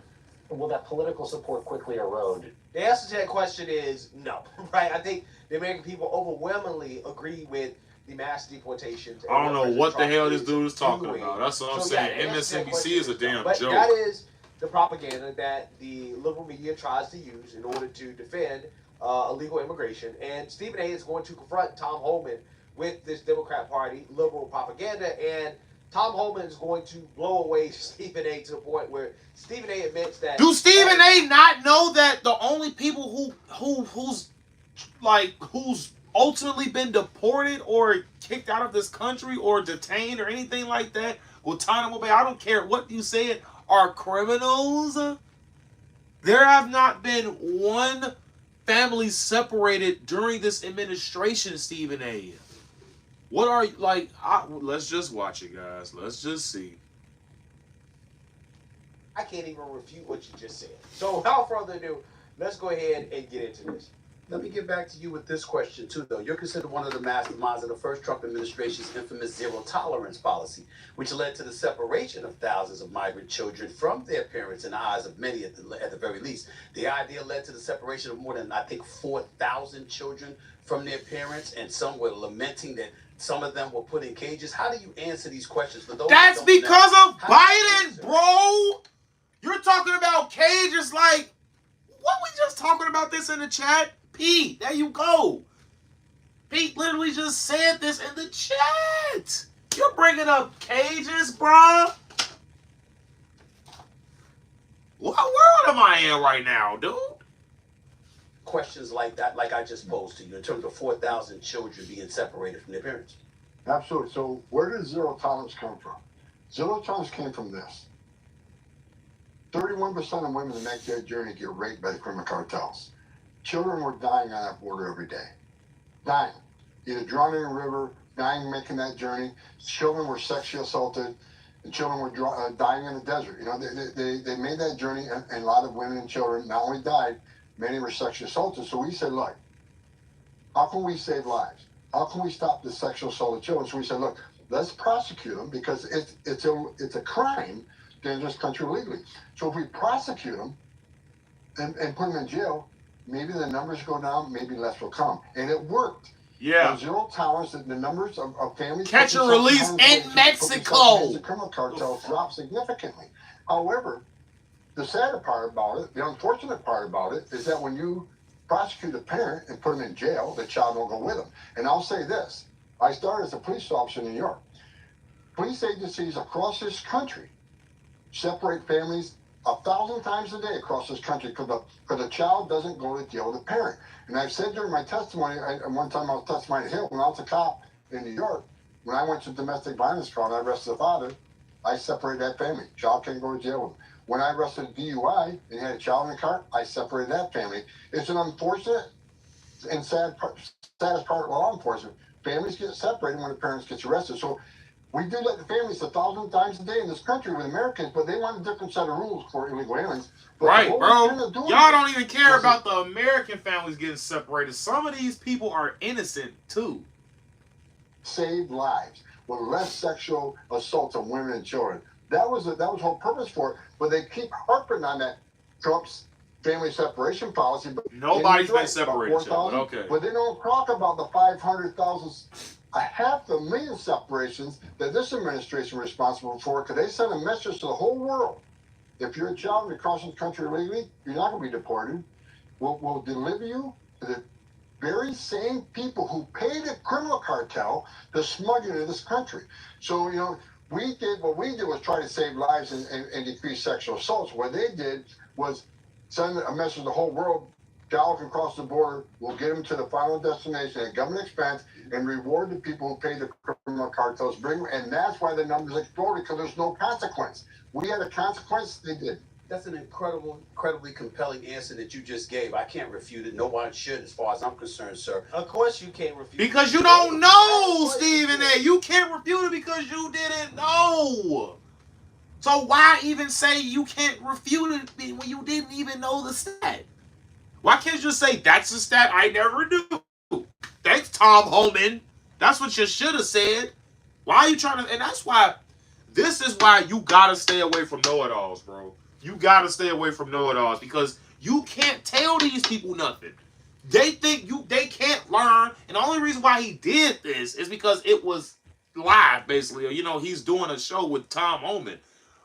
Will that political support quickly erode? The answer to that question is no, right? I think the American people overwhelmingly agree with the mass deportations. I don't know what the hell this dude is talking about. That's what I'm saying. Yeah, MSNBC is a damn but joke. That is the propaganda that the liberal media tries to use in order to defend illegal immigration. And Stephen A. is going to confront Tom Homan with this Democrat Party liberal propaganda, and Tom Homan is going to blow away Stephen A. to the point where Stephen A. admits that. Do Stephen A. not know that the only people who's ultimately been deported or kicked out of this country or detained or anything like that, Guantanamo Bay, I don't care what you said, are criminals? There have not been one family separated during this administration, Stephen A. What are you like? Let's just watch it, guys. Let's just see. I can't even refute what you just said. So without further ado, let's go ahead and get into this. Let me get back to you with this question, too, though. You're considered one of the masterminds of the first Trump administration's infamous zero-tolerance policy, which led to the separation of thousands of migrant children from their parents in the eyes of many, at the very least. The idea led to the separation of more than, I think, 4,000 children from their parents, and some were lamenting that some of them were put in cages. How do you answer these questions? For those That's because of Biden, bro. You're talking about cages like, what we just talking about this in the chat? Pete, there you go. Pete literally just said this in the chat. You're bringing up cages, bruh. What world am I in right now, dude? Questions like that, like I just posed to you, in terms of 4,000 children being separated from their parents. Absolutely. So where did zero tolerance come from? Zero tolerance came from this. 31% of women that make that journey get raped by the criminal cartels. Children were dying on that border every day. Dying. Either drowning in a river, dying making that journey. Children were sexually assaulted, and children were dying in the desert. They made that journey, and a lot of women and children not only died, many were sexually assaulted. So we said, look, how can we save lives? How can we stop the sexual assault of children? So we said, look, let's prosecute them because it's a crime to enter this country illegally. So if we prosecute them and put them in jail, maybe the numbers go down, maybe less will come. And it worked. Yeah. Zero tolerance, the numbers of families... Catch and release in Mexico. The criminal cartels dropped significantly. However, the sad part about it, the unfortunate part about it, is that when you prosecute a parent and put them in jail, the child won't go with them. And I'll say this. I started as a police officer in New York. Police agencies across this country separate families 1,000 times a day across this country because the child doesn't go to jail with a parent. And I've said during my testimony, one time I was testifying at Hill, when I was a cop in New York, when I went to domestic violence trial and I arrested the father, I separated that family. Child can't go to jail with him. When I arrested a DUI and he had a child in the car, I separated that family. It's an unfortunate and saddest part of law enforcement. Families get separated when the parents get arrested. So we do let the families 1,000 times a day in this country with Americans, but they want a different set of rules for illegal aliens. But right, bro. Y'all don't even care about the American families getting separated. Some of these people are innocent too. Save lives with less sexual assaults of women and children. That was the whole purpose for it. But they keep harping on that. Trump's family separation policy, but nobody's been right, separated, but okay. But they don't talk about the 500,000, 500,000 separations that this administration is responsible for, because they send a message to the whole world. If you're a child and you're crossing the country illegally, you're not going to be deported. We'll deliver you to the very same people who pay the criminal cartel to smuggle into this country. So, what we did was try to save lives and decrease sexual assaults. What they did was send a message to the whole world. Child can cross the border. We'll get them to the final destination at government expense and reward the people who pay the criminal cartels. And that's why the numbers exploded, because there's no consequence. We had a consequence, they did. That's an incredibly compelling answer that you just gave. I can't refute it. No one should, as far as I'm concerned, sir. Of course you can't refute it. Because you don't know, Stephen A. You can't refute it because you didn't know. So why even say you can't refute it when you didn't even know the stat? Why can't you just say, that's a stat I never knew? Thanks, Tom Homan. That's what you should have said. Why are you trying to... And that's why... This is why you gotta stay away from know-it-alls, bro. You gotta stay away from know-it-alls, because you can't tell these people nothing. They think they can't learn, and the only reason why he did this is because it was live, basically. He's doing a show with Tom Homan.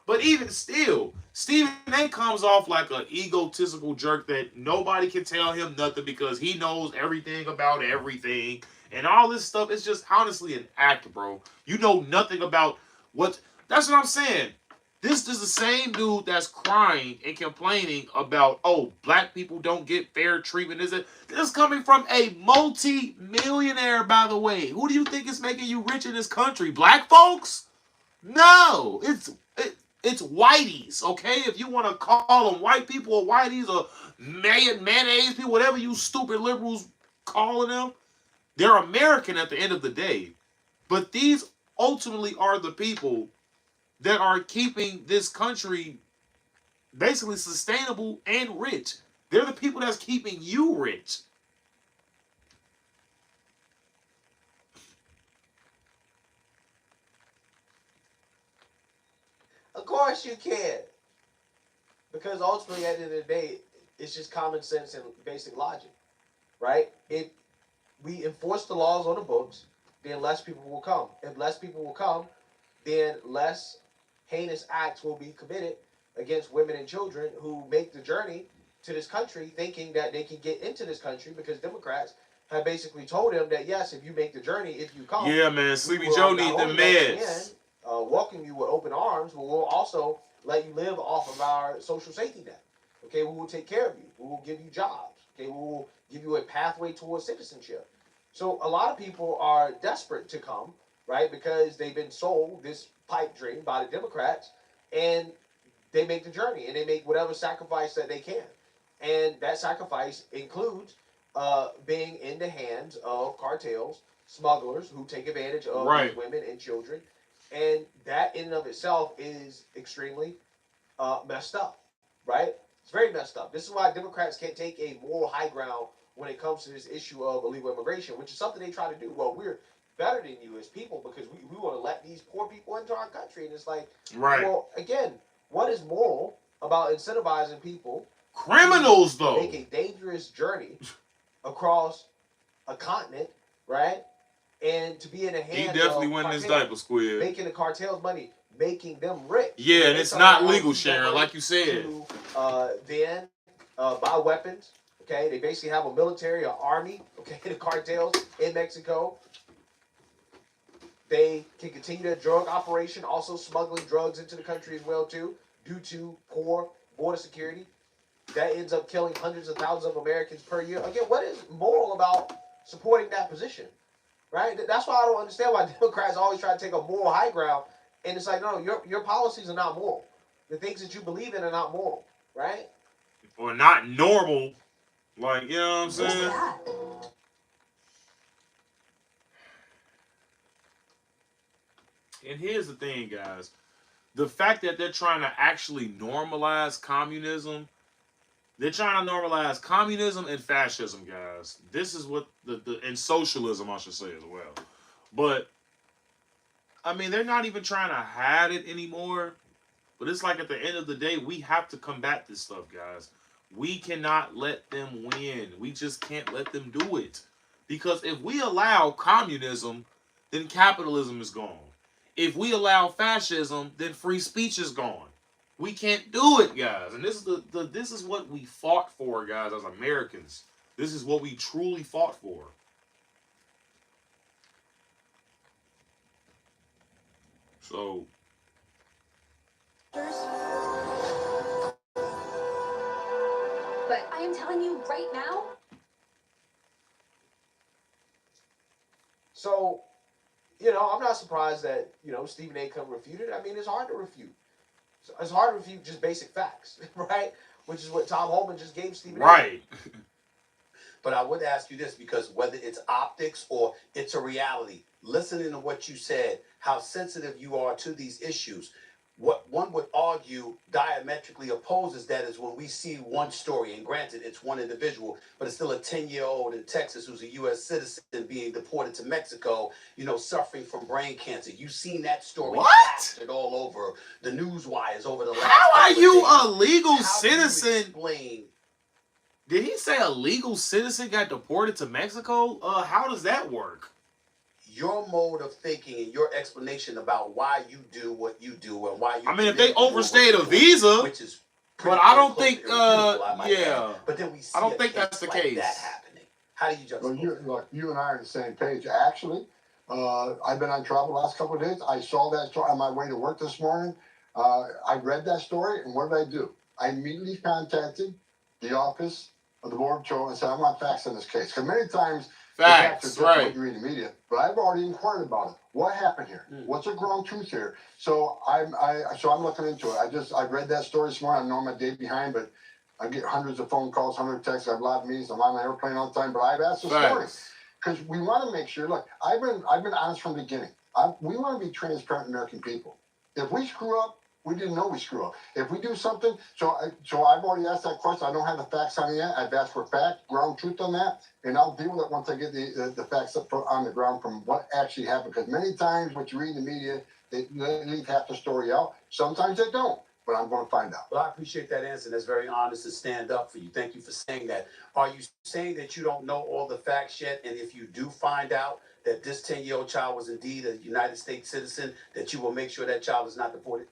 But even still, Stephen A comes off like an egotistical jerk that nobody can tell him nothing because he knows everything about everything. And all this stuff is just honestly an act, bro. You know nothing about what... That's what I'm saying. This is the same dude that's crying and complaining about, oh, black people don't get fair treatment. This is coming from a multi-millionaire, by the way. Who do you think is making you rich in this country? Black folks? No. It's whiteys, okay? If you want to call them white people or whiteys or mayonnaise people, whatever you stupid liberals calling them, they're American at the end of the day. But these ultimately are the people that are keeping this country basically sustainable and rich. They're the people that's keeping you rich. Of course you can. Because ultimately, at the end of the day, it's just common sense and basic logic, right? If we enforce the laws on the books, then less people will come. If less people will come, then less heinous acts will be committed against women and children who make the journey to this country thinking that they can get into this country, because Democrats have basically told them that, yes, if you make the journey, if you come... Yeah, man, Sleepy Joe need the meds. Welcome you with open arms, but we'll also let you live off of our social safety net. Okay, we will take care of you. We will give you jobs. Okay, we will give you a pathway towards citizenship. So a lot of people are desperate to come, right, because they've been sold this pipe dream by the Democrats, and they make the journey, and they make whatever sacrifice that they can. And that sacrifice includes being in the hands of cartels, smugglers who take advantage of these women and children. And that in and of itself is extremely messed up, right? It's very messed up. This is why Democrats can't take a moral high ground when it comes to this issue of illegal immigration, which is something they try to do. Well, we're better than you as people because we want to let these poor people into our country. And it's like, well, again, what is moral about incentivizing people, criminals, though, make a dangerous journey across a continent, right? And to be in the hands he definitely won this diaper squid, making the cartels money, making them rich. Yeah, and it's not legal, Sharon, like you said. To, then buy weapons. Okay, they basically have a military, an army. Okay, the cartels in Mexico. They can continue their drug operation, also smuggling drugs into the country as well too, due to poor border security. That ends up killing hundreds of thousands of Americans per year. Again, what is moral about supporting that position? Right? That's why I don't understand why Democrats always try to take a moral high ground. And it's like, no, your policies are not moral. The things that you believe in are not moral. Right? Or not normal. Like, you know what I'm saying? And here's the thing, guys. The fact that they're trying to actually normalize communism, they're trying to normalize communism and fascism, guys. This is what and socialism, I should say, as well. But I mean, they're not even trying to hide it anymore. But it's like at the end of the day, we have to combat this stuff, guys. We cannot let them win. We just can't let them do it. Because if we allow communism, then capitalism is gone. If we allow fascism, then free speech is gone. We can't do it, guys. And this is this is what we fought for, guys, as Americans. This is what we truly fought for. So, But I am telling you right now. So, you know, I'm not surprised that, you know, Stephen A. couldn't refute it. I mean, it's hard to refute. It's hard to refute just basic facts, right? Which is what Tom Holman just gave Stephen A. Right. But I would ask you this, because whether it's optics or it's a reality, listening to what you said, how sensitive you are to these issues, what one would argue diametrically opposes that is when we see one story, and granted, it's one individual, but it's still a 10-year-old in Texas who's a U.S. citizen being deported to Mexico, you know, suffering from brain cancer. You've seen that story plastered all over the news wires over the last how are couple of you days. a legal How citizen? do you explain? Did he say a legal citizen got deported to Mexico? How does that work? Your mode of thinking and your explanation about why you do what you do and why you. I mean, if they overstayed a visa, which is but I don't think. yeah. But then we see I don't think that's the like case. that happening. How do you just? Well, you and I are on the same page. Actually, I've been on travel the last couple of days. I saw that story on my way to work this morning. I read that story, and what did I do? I immediately contacted the office of the Board of Patrol and said, I want facts on this case. Because many times, facts, the facts are just what you read in the media. But I've already inquired about it. What happened here? What's the ground truth here? So I'm looking into it. I read that story this morning. I know I'm a day behind, but I get hundreds of phone calls, hundreds of texts. I have a lot of meetings. I'm on an airplane all the time. But I've asked the story because we want to make sure. Look, I've been honest from the beginning. We want to be transparent American people. If we screw up, we didn't know we screw up. If we do something, so I've already asked that question. I don't have the facts on it yet. I've asked for fact, ground truth on that, and I'll deal with it once I get the facts up on the ground from what actually happened. Because many times what you read in the media, they leave half the story out. Sometimes they don't, but I'm going to find out. Well, I appreciate that answer. That's very honest to stand up for you. Thank you for saying that. Are you saying that you don't know all the facts yet? And if you do find out that this 10-year-old child was indeed a United States citizen, that you will make sure that child is not deported?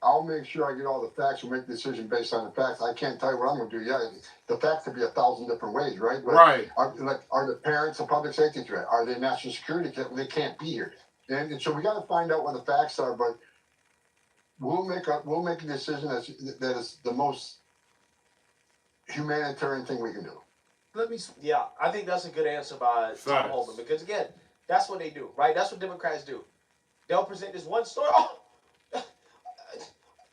I'll make sure I get all the facts and make a decision based on the facts. I can't tell you what I'm going to do yet. The facts could be 1,000 different ways, right? But right. Are the parents a public safety threat? Are they national security threat? They can't be here. And so we got to find out what the facts are. But we'll make a decision that is the most humanitarian thing we can do. Yeah, I think that's a good answer by Tom Holman, because again, that's what they do, right? That's what Democrats do. They'll present this one story. Oh,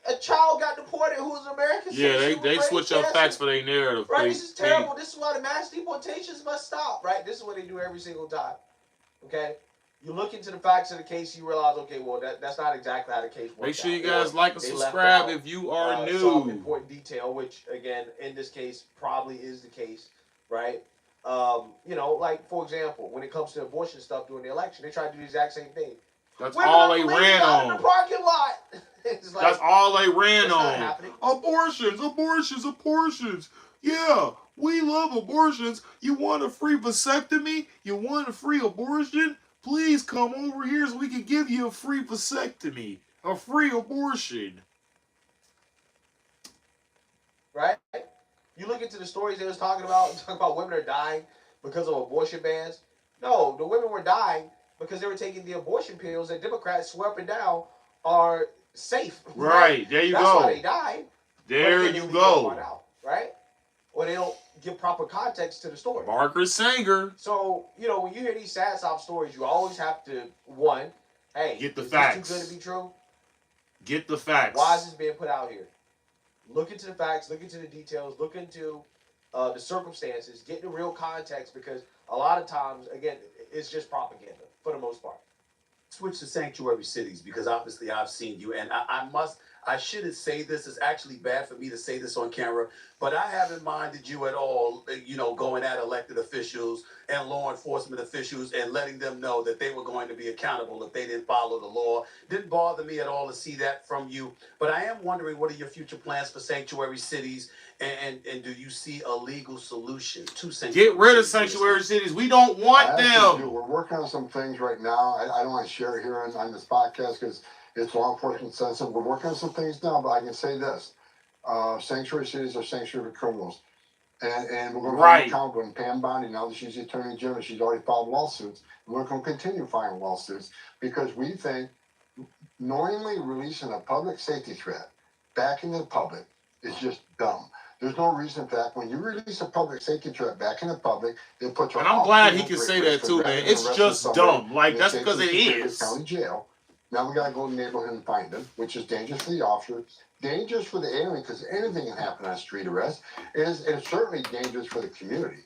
a child got deported who was an American citizen. Yeah, they switch up facts for their narrative. Right, this is terrible. This is why the mass deportations must stop, right? This is what they do every single time, okay? You look into the facts of the case, you realize, okay, well, that's not exactly how the case works. Make sure you guys like and subscribe if you are new. Some important detail, which, again, in this case, probably is the case, right? You know, like, for example, when it comes to abortion stuff during the election, they try to do the exact same thing. That's all they ran on. In the parking lot. Like, that's all they ran on. Abortions. Yeah, we love abortions. You want a free vasectomy? You want a free abortion? Please come over here so we can give you a free vasectomy, a free abortion. Right? You look into the stories they was talking about women are dying because of abortion bans. No, the women were dying because they were taking the abortion pills that Democrats swear up and down are safe. Right, there you go. That's why they died. There you go. Out, right? Or they don't give proper context to the story. Margaret Sanger. So, you know, when you hear these sad sob stories, you always have to, one, hey, get the is facts. This too good to be true? Get the facts. Why is this being put out here? Look into the facts, look into the details, look into the circumstances, get the real context, because a lot of times, again, it's just propaganda for the most part. Switch to sanctuary cities, because obviously I've seen you, and I I shouldn't say this. It's actually bad for me to say this on camera, but I haven't minded you at all, going at elected officials and law enforcement officials and letting them know that they were going to be accountable if they didn't follow the law. Didn't bother me at all to see that from you. But I am wondering, what are your future plans for sanctuary cities? And do you see a legal solution to sanctuary Get rid of cities? sanctuary cities. We don't want them. We're working on some things right now. I don't want to share it here on this podcast because it's law enforcement sensitive. We're working on some things now, but I can say this. Sanctuary cities are sanctuary criminals. And we're going to hold them accountable. And Pam Bondi, now that she's the Attorney General, she's already filed lawsuits. And we're going to continue filing lawsuits because we think knowingly releasing a public safety threat back into the public is just dumb. There's no reason for that. When you release a public safety threat back in the public, it puts you. And I'm glad he can say that too, man. It's just dumb. Like, that's because it is. County jail. Now we gotta go to the neighborhood and find them, which is dangerous for the officer, dangerous for the alien, because anything can happen on street arrest. And it's certainly dangerous for the community.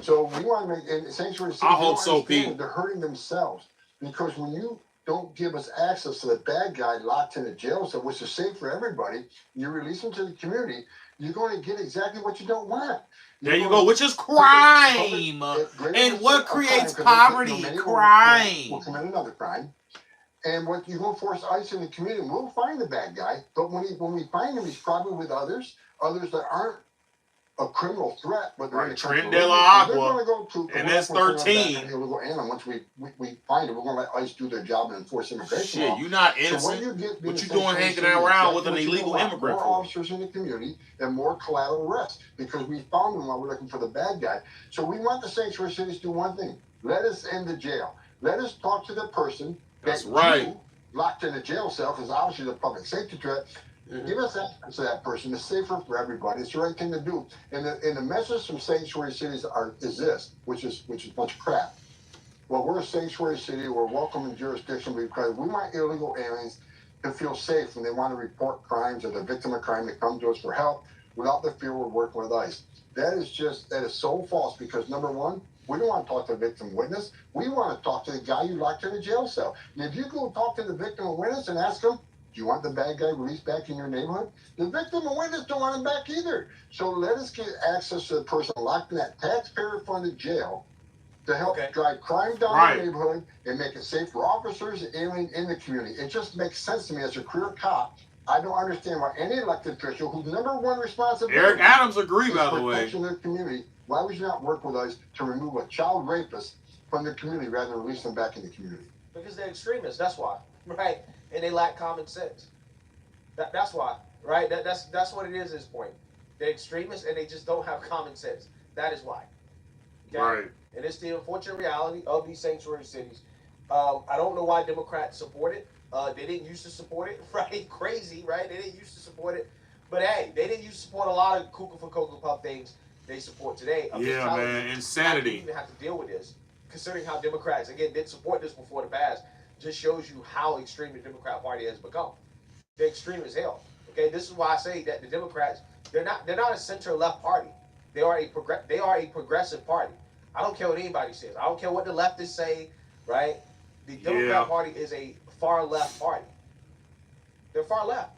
So we want to make and sanctuary cities. I hope so, Pete. They're hurting themselves because when you don't give us access to the bad guy locked in a jail cell, which is safe for everybody, you release them to the community, you're going to get exactly what you don't want. There you go, which is crime. And what creates poverty? Crime. We'll commit another crime. And what you gonna force ICE in the community? We'll find the bad guy, but when we find him, he's probably with others that aren't a criminal threat, but they're Trent De La Agua, they're gonna go to and that's 13. Illegal alien. Once we find it, we're gonna let ICE do their job and enforce immigration law. Shit, you're not innocent. So what you doing hanging around with an illegal immigrant? More officers in the community and more collateral arrests because we found them while we're looking for the bad guy. So we want the sanctuary cities to do one thing: let us end the jail. Let us talk to the person. That's right. Locked in a jail cell because obviously the public safety threat. Give us access to that person. It's safer for everybody. It's the right thing to do. And the message from sanctuary cities is this, which is a bunch of crap. Well, we're a sanctuary city. We're welcoming jurisdiction because we want illegal aliens to feel safe when they want to report crimes or the victim of crime to come to us for help without the fear we're working with ICE. That is so false because number one, we don't want to talk to the victim witness. We want to talk to the guy you locked in a jail cell. And if you go talk to the victim and witness and ask them, do you want the bad guy released back in your neighborhood? The victim and witness don't want him back either. So let us get access to the person locked in that taxpayer-funded jail to help drive crime down the neighborhood and make it safe for officers and aliens in the community. It just makes sense to me as a career cop. I don't understand why any elected official whose number one responsibility Eric Adams agree, by the way. Protection of the community. Why would you not work with us to remove a child rapist from the community rather than release them back in the community? Because they're extremists, that's why, right? And they lack common sense. That's why, right? That's what it is at this point. They're extremists and they just don't have common sense. That is why. Okay? Right. And it's the unfortunate reality of these sanctuary cities. I don't know why Democrats support it. They didn't used to support it, right? Crazy, right? They didn't used to support it. But hey, they didn't used to support a lot of cuckoo for Cocoa Puff things they support today. Yeah, man, insanity. You even have to deal with this, considering how Democrats again did support this before the past. Just shows you how extreme the Democrat Party has become. They're extreme as hell. Okay, this is why I say that the Democrats they're not a center left party. They are a progressive party. I don't care what anybody says. I don't care what the leftists say. Right? The Democrat Party is a far left party. They're far left.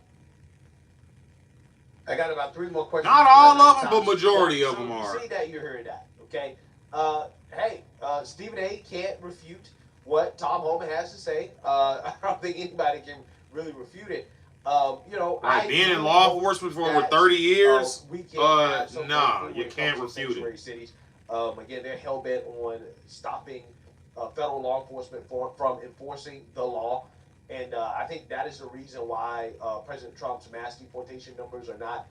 I got about 3 more questions. Not all of them, but majority of them are. See that, you heard that. Okay. Hey, Stephen A. can't refute what Tom Homan has to say. I don't think anybody can really refute it. Being in law enforcement for over 30 years, nah, you can't refute it. Cities. Again, they're hell bent on stopping federal law enforcement from enforcing the law. And I think that is the reason why President Trump's mass deportation numbers are not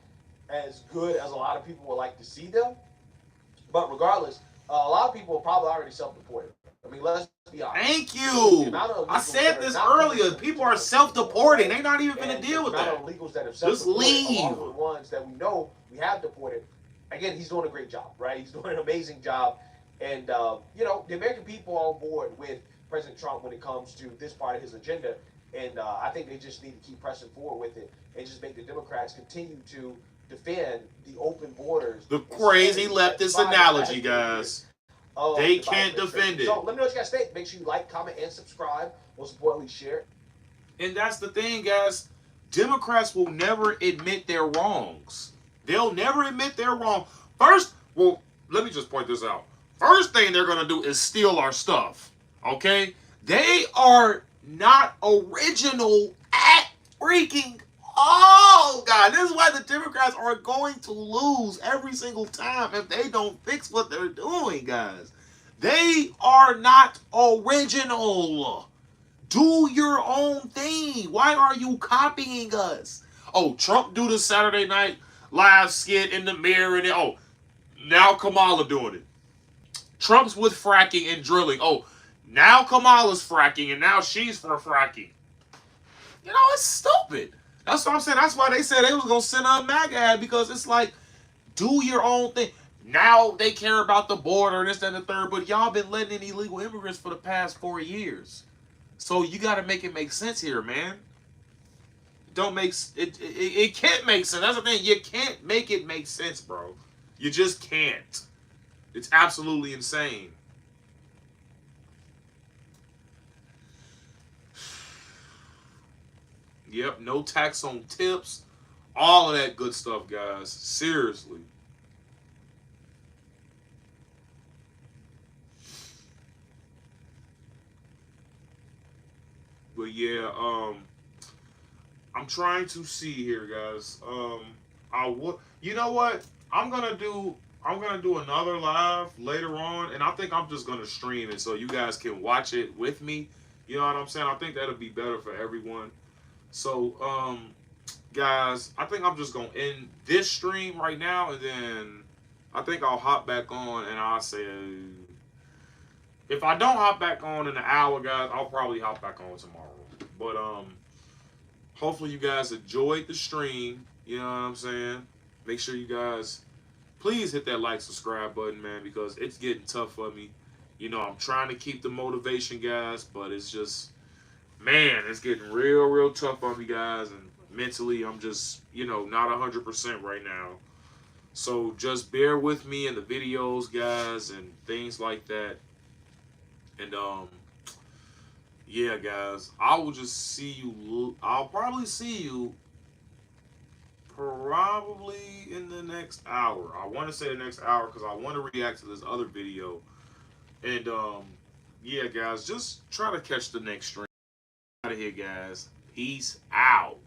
as good as a lot of people would like to see them. But regardless, a lot of people are probably already self-deported. I mean, let's be honest. Thank you. I said this earlier. People are self-deporting. They're not even going to deal with that. Illegals that have just leave. Along with the ones that we know we have deported. Again, he's doing a great job, right? He's doing an amazing job. And, the American people are on board with President Trump when it comes to this part of his agenda. And I think they just need to keep pressing forward with it and just make the Democrats continue to defend the open borders. The crazy leftist analogy, guys. They can't defend it. So let me know what you guys think. Make sure you like, comment, and subscribe. Most importantly, share. And that's the thing, guys. Democrats will never admit their wrongs. They'll never admit they're wrong. First, well, let me just point this out. First thing they're going to do is steal our stuff. Okay? They are not original at freaking all, God. This is why the Democrats are going to lose every single time if they don't fix what they're doing, guys. They are not original. Do your own thing. Why are you copying us? Oh, Trump do the Saturday Night Live skit in the mirror, and now Kamala doing it. Trump's with fracking and drilling. Oh, now Kamala's fracking, and now she's for fracking. You know, it's stupid. That's what I'm saying. That's why they said they was gonna send a MAGA ad, because it's like, do your own thing. Now they care about the border, this, that, and the third, but y'all been letting in illegal immigrants for the past 4 years. So you got to make it make sense here, man. Don't make it can't make sense. That's the thing. You can't make it make sense, bro. You just can't. It's absolutely insane. Yep, no tax on tips. All of that good stuff, guys. Seriously. But yeah, I'm trying to see here, guys. You know what? I'm gonna do another live later on, and I think I'm just gonna stream it so you guys can watch it with me. You know what I'm saying? I think that'll be better for everyone. So, guys, I think I'm just gonna end this stream right now, and then I think I'll hop back on, and I'll say, if I don't hop back on in an hour, guys, I'll probably hop back on tomorrow. But hopefully you guys enjoyed the stream. You know what I'm saying? Make sure you guys please hit that like, subscribe button, man, because it's getting tough for me. You know, I'm trying to keep the motivation, guys, but it's just, man, it's getting real tough on me, guys, and mentally I'm just, not 100% right now. So just bear with me in the videos, guys, and things like that. And yeah, guys, I will just see you. I'll probably see you probably in the next hour. I want to say the next hour because I want to react to this other video. And yeah, guys, just try to catch the next stream. Out of here, guys. Peace out.